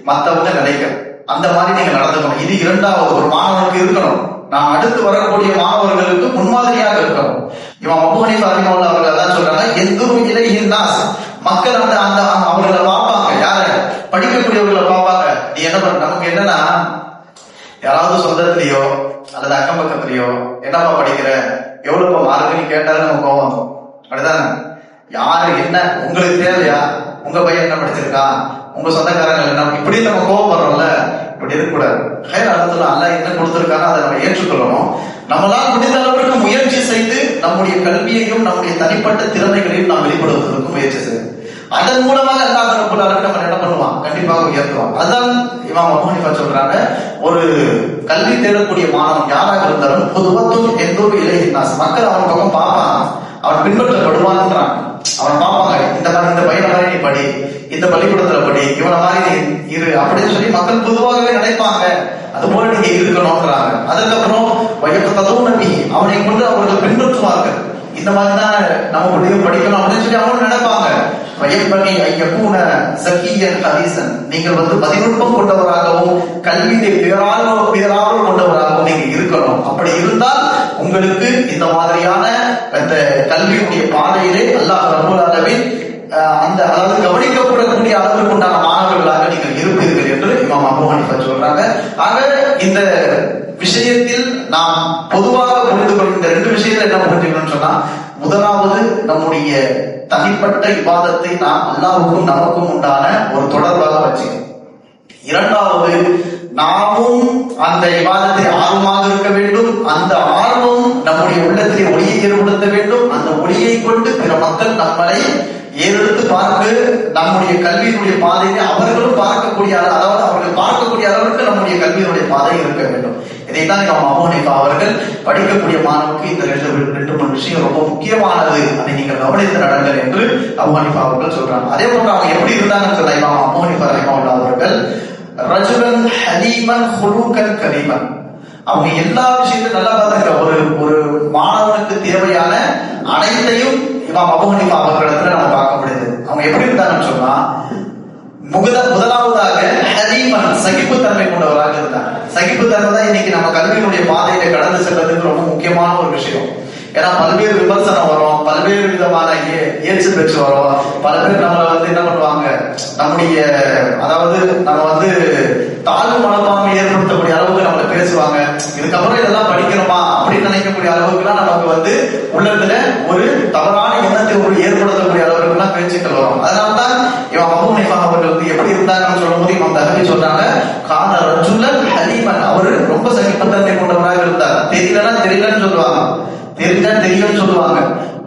மத்தவங்க நினைக்கிறேன். அந்த மாதிரி நீங்க நடந்துக்கணும். இது இரண்டாவது ஒரு மாணவனுக்கு இருக்கணும். நாம் அடுத்து வரக்கூடிய மாணவர்களுக்கு முன்மாதிரியாக இருக்கணும். இமாம் அபூ ஹனீஃபா ரஹ்மத்துல்லாஹி அவர்கள் அதான் சொல்றாங்க, எந்துரு இலைஹின் நாஸ், மக்கள் அந்த அந்த அவர்களை பார்ப்பாங்க, யாரு படிக்கக்கூடியவர்களை பார்ப்பாங்க. நீ என்ன பண்ண, நமக்கு என்னன்னா யாராவது சொந்தத்திலேயோ அல்லது அக்கம் பக்கத்திலேயோ என்னப்பா படிக்கிற, எவ்வளவுப்பா மார்க்குன்னு கேட்டாலும் நம்ம கோவம் வரும். அப்படிதானே? யாரு என்ன உங்களுக்கு தேவையா, உங்க பையன் என்ன படிச்சிருக்கான், உங்க சொந்தக்காரங்க என்ன, இப்படி நம்ம கோவம் வர்றோம்ல, இப்படி இருக்கக்கூடாது. அல்லாஹ் என்ன கொடுத்திருக்காங்க அதை நம்ம ஏற்றுக்கொள்ளணும். நம்மளால் முடிந்த அளவுக்கு முயற்சி செய்து நம்முடைய கல்வியையும் நம்முடைய தனிப்பட்ட திறமைகளையும் நாம் வெளிப்படுத்துவதற்கு முயற்சி செய்யணும். அதன் மூலமாக அல்லாஹ் ரப்பல் ஆலமீன் நம்ம என்ன பண்ணுவான், கண்டிப்பாக உயர்த்துவான். அதான் இமாம் அபூ ஹனீஃபா சொல்றாங்க, ஒரு கல்வி தேடக்கூடிய மாணவன் யாராக இருந்தாலும் பொதுவத்தும் எந்த ஒரு இலைஹின் நாஸ், மக்கள் அவன் பக்கம் பார்ப்பான், அவன் பின்பற்றப்படுவான்ன்றான். அவன் பார்ப்பாங்க, இந்த பையனை மாதிரி நீ படி, இந்த பள்ளிக்கூடத்துல படி, இவனை மாதிரி நீ இரு அப்படின்னு சொல்லி மக்கள் பொதுவாகவே நினைப்பாங்க. அது போல நீங்க இருக்கணும்ன்றாங்க. அதுக்கப்புறம் வயப்பத்ததும் நம்பி அவனை கொண்டு அவர்கள் பின்பற்றுவார்கள். இந்த மாதிரிதான் நம்ம முடிவு படிக்கணும் அப்படின்னு சொல்லி அவங்க நினைப்பாங்க. வயப்பணி ஐயப்பூன சகியன் ஹரிசன், நீங்கள் பதிநுட்பம் கொண்டவராகவும் கல்வியை பேரார்வம் கொண்டவராகவும் நீங்க இருக்கணும். அப்படி இருந்தால் உங்களுக்கு இந்த மாதிரியான அந்த கல்வியுடைய பாதையிலே அல்லாஹ் ரப்பல் ஆலமீன் அந்த அதாவது கவனிக்கப்படக்கூடிய அளவுக்கு உண்டான மாணவர்களாக நீங்கள் இருப்பீர்கள் என்று இமாம் அபூ ஹனீஃபா சொல்றாங்க. ஆக இந்த விஷயத்தில் நாம் பொதுவாக புரிந்து கொள்ளும் இந்த ரெண்டு விஷயத்துல என்ன புரிஞ்சுக்கணும்னு சொன்னா, முதலாவது நம்முடைய தனிப்பட்ட இபாதத்தை நாம் அல்லாஹ்வுக்கும் நமக்கும் உண்டான ஒரு தொடர்பாக வச்சுக்கணும். இரண்டாவது, நாமும் அந்த இபாதத்தை ஆர்வமாக இருக்க வேண்டும். அந்த ஆர்வம் நம்முடைய உள்ளத்திலே ஒளியை ஏற்படுத்த வேண்டும். அந்த ஒளியை கொண்டு பிற மக்கள் நம்மளை ஏறெடுத்து பார்க்க நம்முடைய கல்வியினுடைய பாதையை அவர்களும் பார்க்கக்கூடிய, அதாவது அவர்கள் பார்க்கக்கூடிய அளவுக்கு நம்முடைய கல்வியினுடைய பாதை இருக்க வேண்டும். இதைத்தான் இமாம் அபூ ஹனீஃபா அவர்கள் படிக்கக்கூடிய மாணவருக்கு இந்த ரெண்டு மூணு விஷயம் ரொம்ப முக்கியமானது, அதை நீங்கள் கவனித்து நடங்கள் என்று அபூ ஹனீஃபா அவர்கள் சொல்றாங்க. அதே போன்று அவங்க எப்படி இருந்தாங்கன்னு சொல்ல இமாம் அபூ ஹனீஃபா ரஹிமஹுல்லாஹ் அவர்கள் ரஜுலன் ஹலீமன் ஹுலூகன் கரீமன், அவங்க எல்லா விஷயத்தையும் நல்லா பார்த்தாங்க. ஒரு மாணவனுக்கு தேவையான அனைத்தையும் இமாம் அபூ ஹனீஃபா அவர்களிடத்துல நம்ம பார்க்க முடியுது. அவங்க எப்படி இருந்தாங்கன்னு சொன்னா, முதலாவதாக ஹலீமன் சகிப்புத்தன்மை கொண்டவராக இருந்தாங்க. சகிப்புத்தன்மை தான் இன்னைக்கு நம்ம கல்வியினுடைய பாதையில கடந்து செல்றதுக்கு ரொம்ப முக்கியமான ஒரு விஷயம். ஏன்னா பல்வேறு விமர்சனம் வரும், பல்வேறு விதமான ஏச்சு பேச்சு வரும். பல பேர் நம்மளை என்ன பண்ணுவாங்க, நம்முடைய அதாவது நம்ம தாழ்வு மனப்பான்மை ஏற்படுத்தக்கூடிய அளவுக்கு நம்மளை பேசுவாங்க. இதுக்கப்புறம் இதெல்லாம் படிக்கணுமா அப்படின்னு நினைக்கக்கூடிய அளவுக்குலாம் நமக்கு உள்ளத்துல ஒரு தவறான எண்ணத்தை ஏற்படுத்தக்கூடிய அளவுக்கு எல்லாம் பேச்சுக்கள் வரும். அதனால்தான் இவன் அபூ ஹனீஃபா அவர்கள் எப்படி இருந்தாங்கன்னு சொல்லும் போது இவன் தகவலி சொல்றாங்க, கான ரஜுலன் ஹலீமன், அவரு ரொம்ப சகிப்புத்தன்மை கொண்டவராக இருந்தார். தெரியலன்னு சொல்லுவாங்க, தெரிஞ்சா தெரியும்னு சொல்லுவாங்க.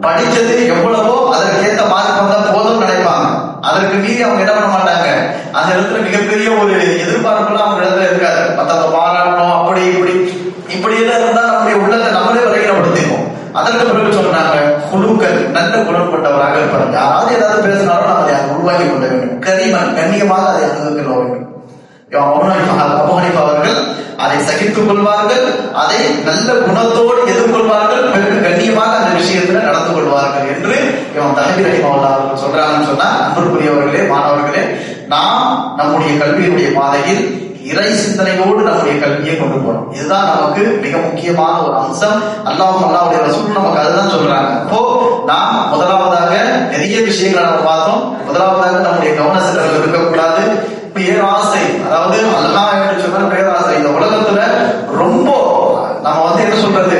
படிச்சது எவ்வளவோ அதற்கு ஏற்ற மார்க் வந்தா போதும் நினைப்பாங்க. அதற்கு மீறி அவங்க என்ன பண்ண மாட்டாங்க. அந்த இடத்துல மிகப்பெரிய ஒரு எதிர்பார்ப்புலாம் அவங்க இடத்துல இருக்காது. மத்தவங்க பாராட்டணும், அப்படி இப்படி எல்லாம் இருந்தா நம்முடைய உள்ளத்தை நம்மளே வரையிடப்படுத்திக்கும். அதற்கு பிறகு சொன்னாங்க, குழுக்கள் நல்ல குணம் கொண்டவராக இருப்பாங்க. யாராவது ஏதாவது பேசினாலும் நம்ம அதை உருவாக்கி கொள்ள வேண்டும். கரிமன் கண்ணியமாக அதை அனுபவிக்க வேண்டும். அபூ ஹனீஃபா அவர்கள் அதை சகித்துக் கொள்வார்கள், அதை நல்ல குணத்தோடு எதிர்கொள்வார்கள், கண்ணியமாக அந்த விஷயத்துல நடந்து கொள்வார்கள் என்று இவன் தஹபீர் ரஹிமஹுல்லாஹ் அவர்கள் சொல்றாங்கன்னு சொன்னா, அன்புக்குரியவர்களே, மாணவர்களே, நாம் நம்முடைய கல்வியினுடைய பாதையில் இறை சிந்தனையோடு நம்முடைய கல்வியை கொண்டு போறோம். இதுதான் நமக்கு மிக முக்கியமான ஒரு அம்சம். அல்லாஹ்வுடைய ரசூல் நமக்கு அதுதான் சொல்றாங்க. அப்போ நாம் முதலாவதாக நிறைய விஷயங்களை நம்ம பார்த்தோம். முதலாவதாக நம்முடைய கவன சிதறல் இருக்கக்கூடாது. பேராசை, அதாவது அல்லாஹ் என்று சொன்ன பேராசை. இந்த உலகத்துல ரொம்ப நம்ம என்ன சொல்றது,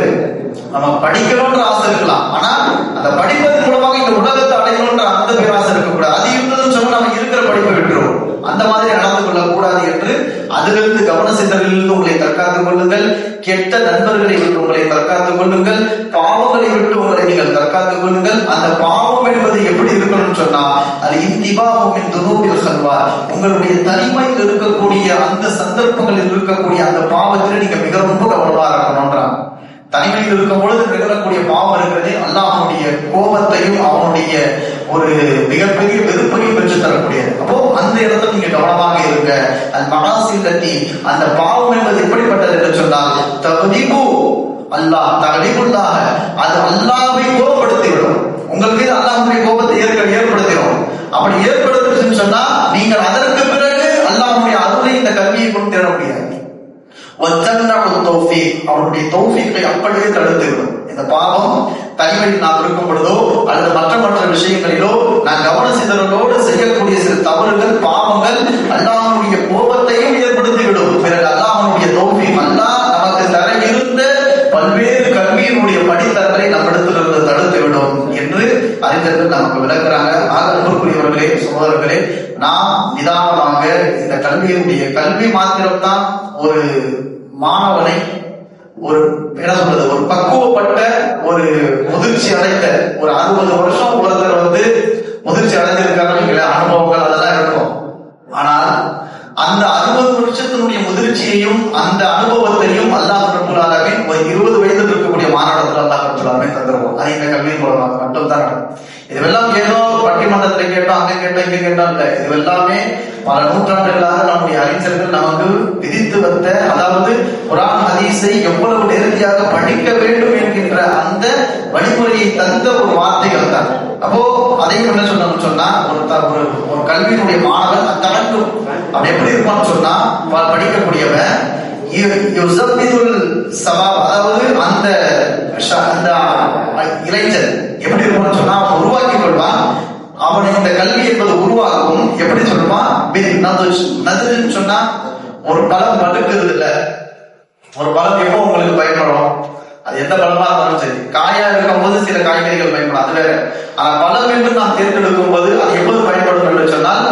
நம்ம படிக்கணும்ன்ற ஆசை இருக்கலாம், ஆனா அந்த படிப்பதன் மூலமாக இந்த உலகத்தை அடையணும்ன்ற அந்த பேராசை இருக்கக்கூடாது. அது இருந்ததுன்னு சொன்னா நம்ம இருக்கிற படிப்பை விட்டுருவோம். அந்த மாதிரி நடந்து கொள்ளக்கூடாது என்று அதிலிருந்து கவன சிந்தனையிலிருந்து உங்களை தற்காத்துக் கொள்ளுங்கள். கெட்ட நண்பர்களை விட்டு உங்களை தற்காத்துக் கொள்ளுங்கள். பாவங்களை விட்டு உங்களை நீங்கள் தற்காத்துக் கொள்ளுங்கள். அந்த பாவம் என்பது எப்படி இருக்கணும்னு சொன்னா, அது இந்திபாவின் துனூபில் கல்வா, உங்களுடைய தனிமையில் இருக்கக்கூடிய அந்த சந்தர்ப்பங்களில் இருக்கக்கூடிய அந்த பாவத்தில் நீங்க மிக ரொம்ப கவனமா இருக்கணும்ன்றாங்க. தனிமையில் இருக்கும் பொழுது நிகழக்கூடிய பாவம் இருக்கிறதே அல்லாஹ்வுடைய கோபத்தையும் அவனுடைய ஒரு மிகப்பெரிய வெறுப்பையும் பெற்று தரக்கூடியது. அப்போ அந்த இடத்துல நீங்க கவனமாக இருங்க. அந்த மகாசில்லத்தி, அந்த பாவம் என்பது எப்படிப்பட்டது என்று சொன்னால், தவதிபு அல்லாஹ் தகலிபுல்லாக, அது அல்லாஹ்வை கோபப்படுத்திவிடும். உங்களுக்கு அல்லாஹ்வுடைய கோபத்தை ஏற்படுத்திடும். அப்படி ஏற்படுத்துச்சுன்னு சொன்னா நீங்கள் அதற்கு பிறகு அல்லாஹ்வுடைய அருளை இந்த கல்வியை கொண்டு தேட முடியாது. அவனுடைய தௌஃபீக்கை அப்படியே தடுத்துவிடும். இந்த பாவம் தனிமையில் நாம் இருக்கும் பொழுதோ அல்லது மற்ற விஷயங்களிலோ நான் கவன சிதறலோடு செய்யக்கூடிய சில தவறுகள், பாவங்கள் அல்லாஹ்வுடைய கோபத்தையும் ஏற்படுத்திவிடும். பிறகு அல்லாஹ்வுடைய தௌஃபீக், அல்லாஹ் நமக்கு தர இருந்த பல்வேறு கல்வியினுடைய படித்தரங்களை நம்மிடத்திலிருந்து தடுத்துவிடும் என்று அறிஞர்கள் நமக்கு விளக்குறாங்க. அன்புக்குரியவர்களே, சகோதரர்களே, நாம் நிதானமாக இந்த கல்வி மாத்திரம்தான் ஒரு மாணவனை ஒரு என்ன சொல்றது, ஒரு பக்குவப்பட்ட ஒரு முதிர்ச்சி அடைந்த ஒரு 60 வருஷம் ஒருத்தர் முதிர்ச்சி அடைஞ்சிருக்காங்க, அனுபவங்கள் அதெல்லாம் இருக்கும். ஆனால் அந்த 60 வருஷத்தினுடைய முதிர்ச்சியையும் அந்த அனுபவத்தையும் அல்லாஹ் ரப்பல் ஆலமீன் ஒரு 20 வயதில் இருக்கக்கூடிய மாணவர்கள் அல்லாஹ் ரப்பல் ஆலமீன் தந்துருவோம். அது இந்த கல்வியின் மூலமாக மட்டும்தான் நடக்கும். இதுவெல்லாம் ஏதோ பட்டிமன்றத்துல கேட்டோம், அங்க கேட்டோம், இங்க கேட்டோம் இல்ல. இது எல்லாமே பல நூற்றாண்டுகளாக நம்முடைய அறிஞர்கள் நமக்கு விதித்து வந்த, அதாவது குர்ஆன் ஹதீஸை எவ்வளவு நேரடியாக படிக்க வேண்டும் என்கின்ற அந்த வழிமுறையை தந்த ஒரு வார்த்தைகள் தான். அப்போ அதையும் என்ன சொல்லணும்னு சொன்னா, ஒரு கல்வியினுடைய மாணவன் தனக்கு அப்படி எப்படி இருப்பான்னு சொன்னா, படிக்கக்கூடியவன் அதாவது அந்த இளைஞர் எப்படி இருப்பான்னு சொன்னா அவன் உருவாக்கி கொள்வான். அவனை இந்த கல்வி என்பது உருவாக்கும். எப்படி சொல்லுவான் சொன்னா, ஒரு பழம் பழுக்குறது இல்ல, ஒரு பழம் எப்போ உங்களுக்கு பயன்படும், அது எந்த பழமா இருந்தாலும் சரி. காயா இருக்கும் போது சில காய்கறிகள் பயன்படும், அது வேற. ஆனா பழம் என்று நாம் தேர்ந்தெடுக்கும் போது அது எப்போது பயன்படும் என்று சொன்னால்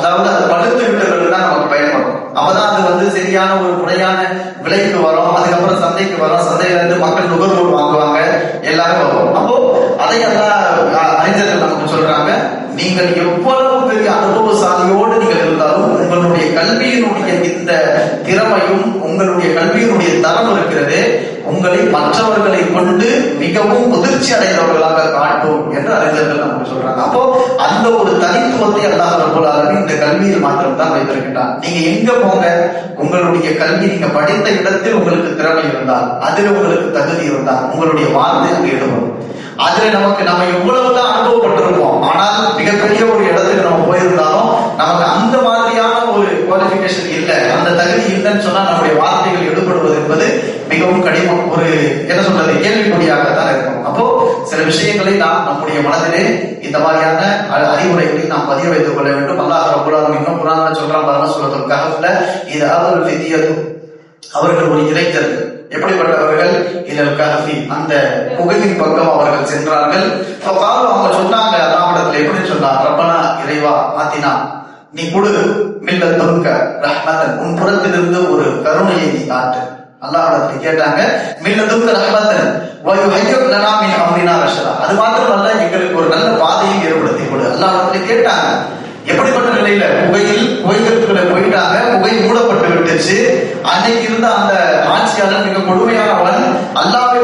அதாவது அது பழுத்து விட்டது தான் நமக்கு பயன்படும். அப்பதான் அது சரியான ஒரு முறையான விலைக்கு வரும், அதுக்கப்புறம் சந்தைக்கு வரும், சந்தையில இருந்து மக்கள் நுகர்வோர் வாங்குவாங்க, எல்லாரும் வரும். அப்போ அதை எல்லாம் அறிஞர்கள் நமக்கு சொல்றாங்க, நீங்கள் எவ்வளவு பெரிய அனுபவசாலியோடு நீங்கள் இருந்தாலும் உங்களுடைய கல்வியினுடைய இந்த திறமையும் உங்களுடைய கல்வியினுடைய தரம் இருக்கிறது உங்களை மற்றவர்களை கொண்டு மிகவும் முதிர்ச்சி அடைந்தவர்களாக காட்டும் என்று அறிஞர்கள் நமக்கு சொல்றாங்க. அப்போ அந்த ஒரு தனித்துவத்தை அல்லாஹ் ரப்பல் ஆலமீன் இந்த கல்வியில் மாத்திரம் தான் வைத்திருக்கிறார். நீங்க எங்க போங்க, உங்களுடைய கல்வி நீங்க படித்த இடத்தில் உங்களுக்கு திறமை இருந்தால், அதில் உங்களுக்கு தகுதி இருந்தால் உங்களுடைய வார்த்தை அங்கு ஈடுபடும். அதுல நம்ம எவ்வளவுதான் அனுபவப்பட்டிருப்போம், ஆனால் மிகப்பெரிய ஒரு இடத்துக்கு நம்ம போயிருந்தாலும் நமக்கு அந்த மாதிரியான ஒரு குவாலிபிகேஷன் இல்லை, அந்த தகுதி இல்லைன்னு சொன்னா நம்முடைய வார்த்தைகள் ஈடுபடுவது என்பது மிகவும் கடினம், ஒரு என்ன சொல்றது கேள்விக்குறியாகத்தான் இருக்கும். அப்போ சில விஷயங்களை நாம் நம்முடைய மனதிலே இந்த மாதிரியான அறிவுரைகளை நாம் பதிய வைத்துக் கொள்ள வேண்டும். அல்லாஹ் ரப்பல் ஆலமீன் இன்னும் குர்ஆன்ல சொல்றான் பாருங்க, சூரத்துல் கஹஃப்ல, இது அவர்கள் ஒரு இளைஞர்கள். எப்படிப்பட்டவர்கள்? இலல் கஹஃபி, அந்த குகையின் பக்கம் அவர்கள் சென்றார்கள். அவங்க சொன்னாங்க அல்லாஹ்விடத்தில், எப்படி சொன்னார்? ரப்பனா, இறைவா, ஆத்தினா, நீ கொடு, மில்லத்துன்க ரஹ்மத்தன், உன் புறத்திலிருந்து ஒரு கருணையை நீ காட்டு. அல்லாஹ்விடத்தில் கேட்டாங்க, மில்லத்துன்க ரஹ்மத்தன் வயுஹய்யிர் லனா மின் அம்ரினா ரஷதா, அது மாத்திரமல்ல எங்களுக்கு ஒரு நல்ல பாதையை ஏற்படுத்தி கொடு. அல்லாஹ்விடத்தில் கேட்டாங்க. எப்படிப்பட்ட நிலையில? குகைகளுக்குள்ள போயிட்டாங்க, குகை மூடப்பட்டு விட்டுச்சு. அன்னைக்கு இருந்த அந்த ஆட்சியாளர் மிக கொடுமையானவன். அல்லாவை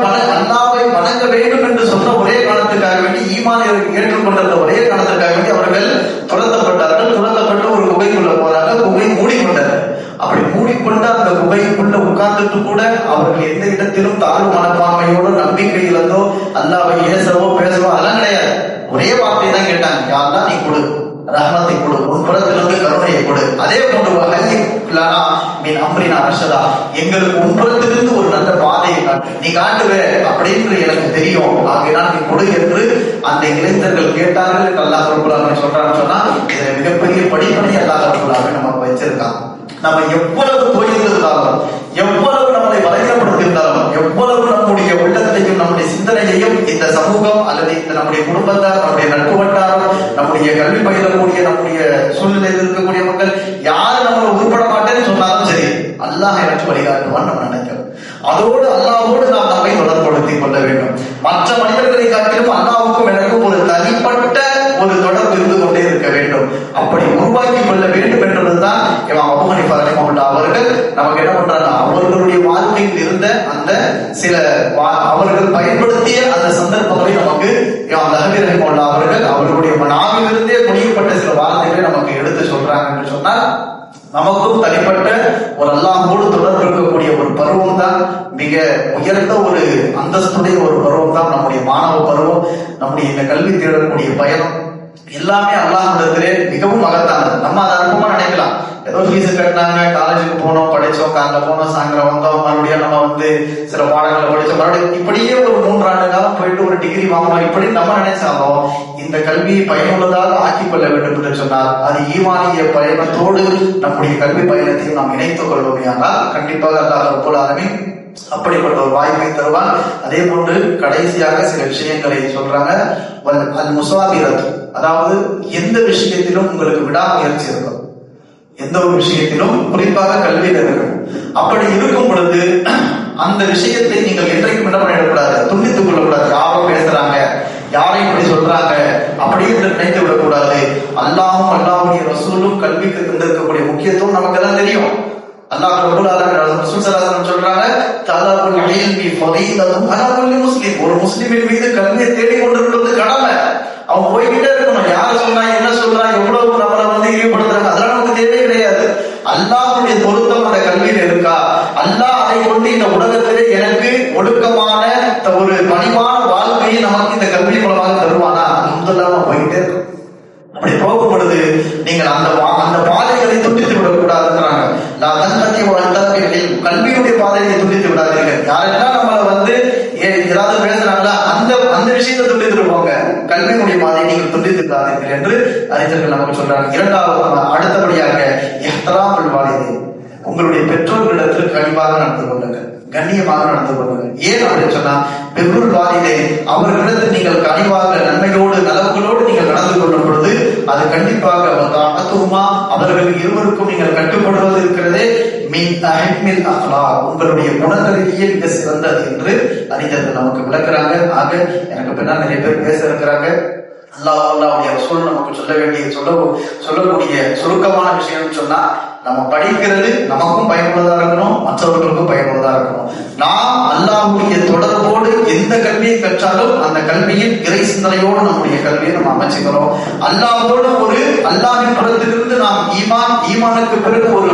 வணங்க வேண்டும் என்று சொன்ன ஒரே காரணத்துக்காக வேண்டி, ஈமானை ஏற்றுக்கொண்ட ஒரே காரணத்துக்காக வேண்டி அவர்கள் துரத்தப்பட்டார்கள். துரத்தப்பட்டு ஒரு குகைக்குள்ள போறாங்க, குகை மூடிக்கொண்டது. அப்படி மூடிக்கொண்டு அந்த குகைக்குள்ள உட்கார்ந்துட்டு கூட அவர்கள் எந்த இடத்திலும் தாழ்வு மனப்பான்மையோடு நம்பிக்கை இழந்தோ அல்லாவை ஏசவோ பேசவோ அதெல்லாம் கிடையாது. ஒரே வார்த்தை தான் கேட்டாங்க, யாரெல்லாம் நீ கொடு, ரஹ்மத்தை கொடு, உன் புறத்திலிருந்து கருணையை கொடு. அதே போன்று அம்ரினா ரஷதா, எங்களுக்கு உன் புறத்திலிருந்து ஒரு நல்ல பாதையை காட்டு, நீ காட்டுவே அப்படின்னு எனக்கு தெரியும், ஆகையினால் நீ கொடு என்று அந்த இளைஞர்கள் கேட்டார்கள் என்று அல்லாஹ் ரப்பல் ஆலமீன் சொல்றான்னு சொன்னா, இதுல மிகப்பெரிய படிப்பனை அல்லாஹ் ரப்பல் ஆலமீன் நமக்கு வச்சிருக்கான். நம்ம எவ்வளவு தொய்ந்திருந்தாலும், எவ்வளவு நம்மளை வலையப்படுத்தியிருந்தாலும், எவ்வளவு நம்முடைய உள்ளத்தையும் நம்முடைய சிந்தனையையும் இந்த சமூகம் அல்லது இந்த நம்முடைய குடும்பத்தார், நம்முடைய நட்பு வட்டாரம், நம்முடைய கல்வி பயிலக்கூடிய நம்முடைய சூழ்நிலையில் இருக்கக்கூடிய மக்கள் யாரும் நம்மளை உருப்பட மாட்டேன்னு சொன்னாலும் சரி, அல்லாஹ் எனக்கு வழிகாட்டுவான்னு நம்ம நினைக்கிறோம். அதோடு அல்லாஹ்வோடு நாம் நம்மை தொடர்படுத்திக் கொள்ள வேண்டும். மற்ற மனிதர்களை காட்டிலும் அல்லாஹ்வுக்கும் எனக்கும் ஒரு தனிப்பட்ட ஒரு தொடர்பு இருந்து கொண்டே இருக்க வேண்டும். அப்படி உருவாக்கி கொள்ள வேண்டும் என்பதுதான் இமாம் அபூ ஹனீஃபா ரஹிமஹுல்லாஹ் அவர்கள் நமக்கு என்ன பண்றாங்க, அவர்களுடைய வாழ்க்கையில் இருந்த அந்த சில அவர்கள் பயன்படுத்திய அந்த சந்தர்ப்பங்களை நமக்கு இமாம் லஹபி ரஹிமஹுல்லாஹ் அவர்கள் அவர்களுடைய நாவிலிருந்தே முடியப்பட்ட சில வார்த்தைகளை நமக்கு எடுத்து சொல்றாங்க என்று சொன்னால், நமக்கும் தனிப்பட்ட ஒரு அல்லாஹ்வோடு தொடர்பு இருக்கக்கூடிய ஒரு பருவம் தான் மிக உயர்ந்த ஒரு அந்தஸ்துடைய ஒரு பருவம் தான் நம்முடைய மாணவ பருவம். நம்முடைய இந்த கல்வி தேடக்கூடிய பயணம் எல்லாமே அல்லாஹ்விடத்திலே மிகவும் மகத்தானது. நம்ம அதை அற்பமா நினைக்கலாம், ஏதோ ஃபீஸ் கட்டினாங்க, காலேஜுக்கு போனோம், படிச்சோம், காலைல போனோம், சாயங்காலம் வந்தோம், மறுபடியும் நம்ம சில பாடங்களை படிச்சோம், மறுபடியும் இப்படியே ஒரு 3 ஆண்டு காலம் போயிட்டு ஒரு டிகிரி வாங்கணும், இப்படி நம்ம நினைச்சாலும் இந்த கல்வியை பயனுள்ளதாக ஆக்கிக் கொள்ள வேண்டும் என்று சொன்னால், அது ஈமானிய பயணத்தோடு நம்முடைய கல்வி பயணத்தையும் நாம் இணைத்துக் கொள்வோமையானால் கண்டிப்பாக அல்லாஹ் ரப்பல் ஆலமீன் அப்படிப்பட்ட ஒரு வாய்ப்பை தருவான். அதே போன்று கடைசியாக சில விஷயங்களை சொல்றாங்க, அல் முசாபிரத், அதாவது எந்த விஷயத்திலும் உங்களுக்கு விடாமுயற்சி இருக்கும், எந்த ஒரு விஷயத்திலும் குறிப்பாக கல்வியில் இருக்கும். அப்படி இருக்கும் பொழுது அந்த விஷயத்தை நீங்கள் என்றைக்கும் என்ன பண்ணிடக்கூடாது, துண்டித்துக் கொள்ளக்கூடாது. யாரும் பேசுறாங்க, யாரையும் இப்படி சொல்றாங்க அப்படி என்று நினைத்து விடக்கூடாது. அல்லாஹ்வும் அல்லாஹ்வுடைய ரசூலும் கல்விக்கு தந்திருக்கக்கூடிய முக்கியத்துவம் நமக்கு எல்லாம் தெரியும். அல்லாஹ் ரப்பல் ஆலமீன் ரசூல் ஸல்லல்லாஹு அலைஹி வஸல்லம் சொல்றாங்க, தலபுல் இல்மி ஃபரீதத்துன் அலா குல்லி முஸ்லிம், ஒரு முஸ்லிமின் மீது கல்வியை தேடிக் கொண்டிருப்பது கடமை. அவன் போய்கிட்டே இருக்கணும். யார சொன்னா, என்ன சொல்றா, எவ்வளவு நம்மளை இழிவுபடுத்துறாங்க, அதெல்லாம் நமக்கு தேவையே கிடையாது. அல்லாஹ்வுடைய பொருத்தம் அந்த கல்வியில இருக்கா, அல்லாஹ் அதை கொண்டு இந்த உலகத்திலே எனக்கு ஒழுக்கமான ஒரு பணிவான வாழ்க்கையை நமக்கு இந்த கல்வி மூலமாக தருவானா, முதலாம போயிட்டே இருக்கும். அப்படி போகும் பொழுது நீங்கள் அந்த பாதைகளை துண்டித்து விடக்கூடாதுன்றாங்க. கல்வியுடைய பாதையை துண்டித்து விடாதீர்கள். யாரெல்லாம் நம்மளை ஏதாவது பேசுறாங்களா, அந்த விஷயத்தை துண்டித்து போங்க, கல்வியுடைய பாதையை நீங்கள் துண்டித்து விடாதீர்கள் என்று அறிஞர்கள் நமக்கு சொல்றாங்க. இரண்டாவது, அடுத்தபடியாக இஹ்திராமுல் வாலிதைன், உங்களுடைய பெற்றோர்களிடத்தில் கனிவாக நடந்து கொள்ளுங்கள், கண்ணியமாக நடந்து கொள்ளுங்கள். ஏன் அப்படின்னு சொன்னா, பெருள் வாலிதை, அவர்களிடத்தில் நீங்கள் கனிவாக நன்மையோடு நலவுகளோடு நீங்கள் நடந்து கொள்ளும் பொழுது அது கண்டிப்பாக அவர்கள் இருவருக்கும் நீங்கள் கட்டுப்படுவது இருக்கிறதே உங்களுடைய குணங்களிலேயே மிக சிறந்தது என்று அறிஞர்கள் நமக்கு விளக்குறாங்க. ஆக எனக்கு பின்னால் நிறைய பேர் பேச இருக்கிறாங்க. அல்லாஹ்வுடைய ரசூல் நமக்கு சொல்லக்கூடிய சுருக்கமான விஷயம் சொன்னா, நம்ம படிக்கிறது நமக்கும் பயனுள்ளதா இருக்கணும், மற்றவர்களுக்கும் பயனுள்ளதா இருக்கணும். நாம் அல்லாஹ்வுடைய தொடர்போடு எந்த கல்வியை கற்றாலும் அந்த கல்வியில் இறை சிந்தனையோடு நம்முடைய கல்வியை நம்ம அமைச்சுக்கிறோம். அல்லாஹ்வோடு அல்லாஹ்வின் புறத்திலிருந்து நாம் ஈமானுக்கு பிறகு ஒரு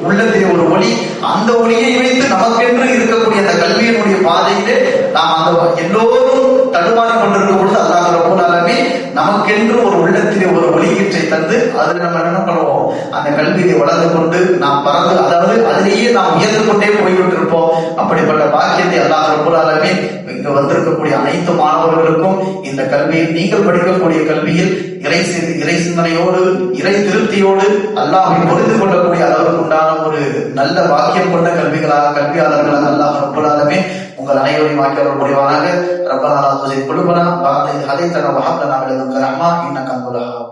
உள்ளத்திலே ஒரு ஒளி, அந்த ஒளியை வைத்து நமக்கென்று இருக்கக்கூடிய அந்த கல்வியினுடைய பாதையிலே நாம் அந்த எல்லோரும் தடுமாறி கொண்டிருக்கும் பொழுது அல்லாஹ் ரப்பல் ஆலமீன் நமக்கென்று ஒரு உள்ளத்திலே ஒரு ஒளியீற்றை தந்து அதில் நம்ம என்ன பண்ணுவோம், அந்த கல்வியை வளர்ந்து கொண்டு நாம் பறந்து, அதாவது அதிலேயே நாம் உயர்ந்து கொண்டே போய்விட்டிருப்போம். அப்படிப்பட்ட பாக்கியத்தை அல்லாஹ் ரப்பல் ஆலமீன் இங்கு வந்திருக்கக்கூடிய அனைத்து மாணவர்களுக்கும் இந்த கல்வியில், நீங்கள் படிக்கக்கூடிய கல்வியில் இறை சிந்தனையோடு இறை திருப்தியோடு அல்லாஹ்வை புரிந்து கொள்ளக்கூடிய அளவுக்கு உண்டான ஒரு நல்ல வாக்கியம் கொண்ட கல்வியாளர்களாக அல்லாஹ் ரப்பல் ஆலமீன் உங்கள் அனைவரையும் ஆக்கியவர்கள் முடிவானாக. ரப்பனா லா துஸிக் குலூபனா பஅத இத் ஹதைதனா வ ஹப் லனா மின் லதுன்க ரஹ்மா இன்னக அன்தல் வஹ்ஹாப்.